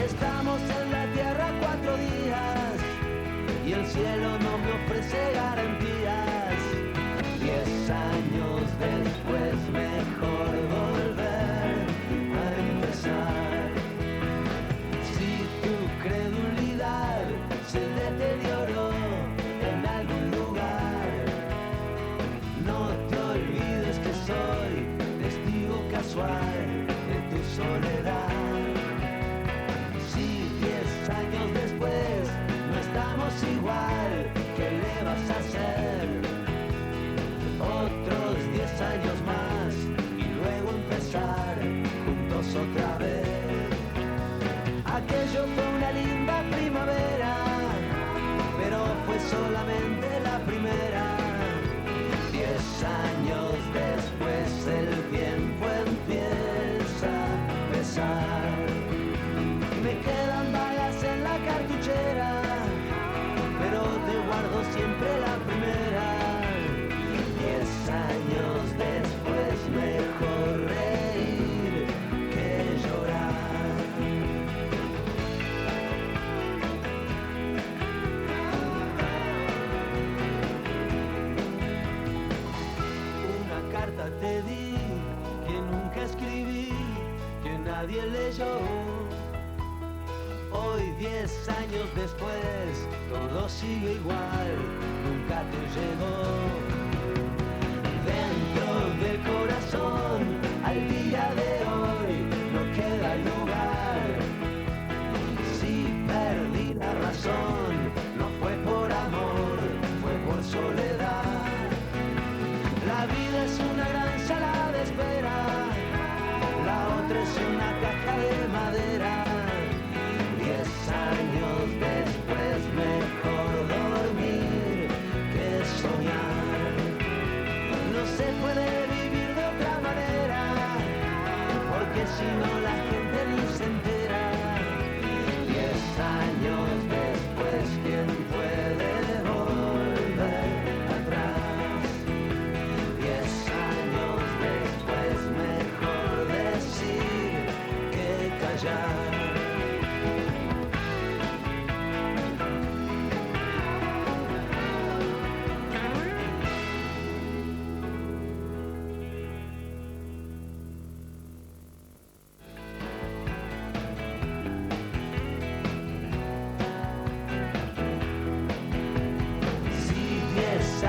Estamos en la tierra 4 días y el cielo no me ofrece garantías. 10 años después, mejor volver a empezar. Si tu credulidad yo. Hoy 10 años después, todo sigue igual, nunca te llegó. Dentro del corazón, al día de hoy, no queda lugar. Si perdí la razón, no fue por amor, fue por soledad. La vida es una gran sala de espera, la otra es una caja de madera. 10 años después, mejor dormir que soñar. No se puede vivir de otra manera, porque si no la gente ni se entera. 10 años después, ¿quién puede volver atrás? 10 años después, mejor decir que callar.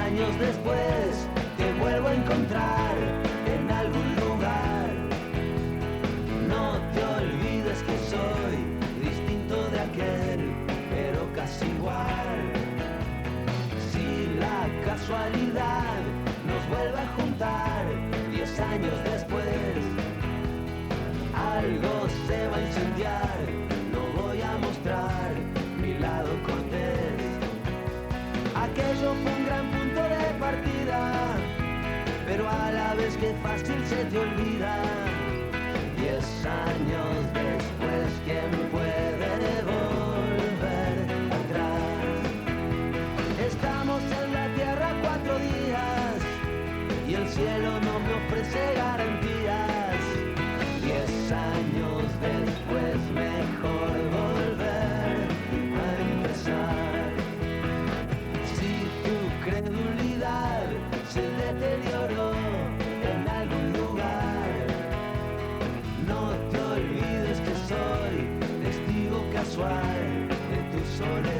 Años después te vuelvo a encontrar en algún lugar. No te olvides que soy distinto de aquel, pero casi igual. Si la casualidad nos vuelve a juntar 10 años después, algo se va a incendiar. No voy a mostrar mi lado cortés. Aquello fue un gran punto de partida, pero a la vez que fácil se te olvida. 10 años después, ¿quién puede volver atrás? Estamos en la tierra 4 días y el cielo no me ofrece garantías. 10 años después, mejor volver a empezar. Credulidad se deterioró en algún lugar. No te olvides que soy testigo casual de tu soledad.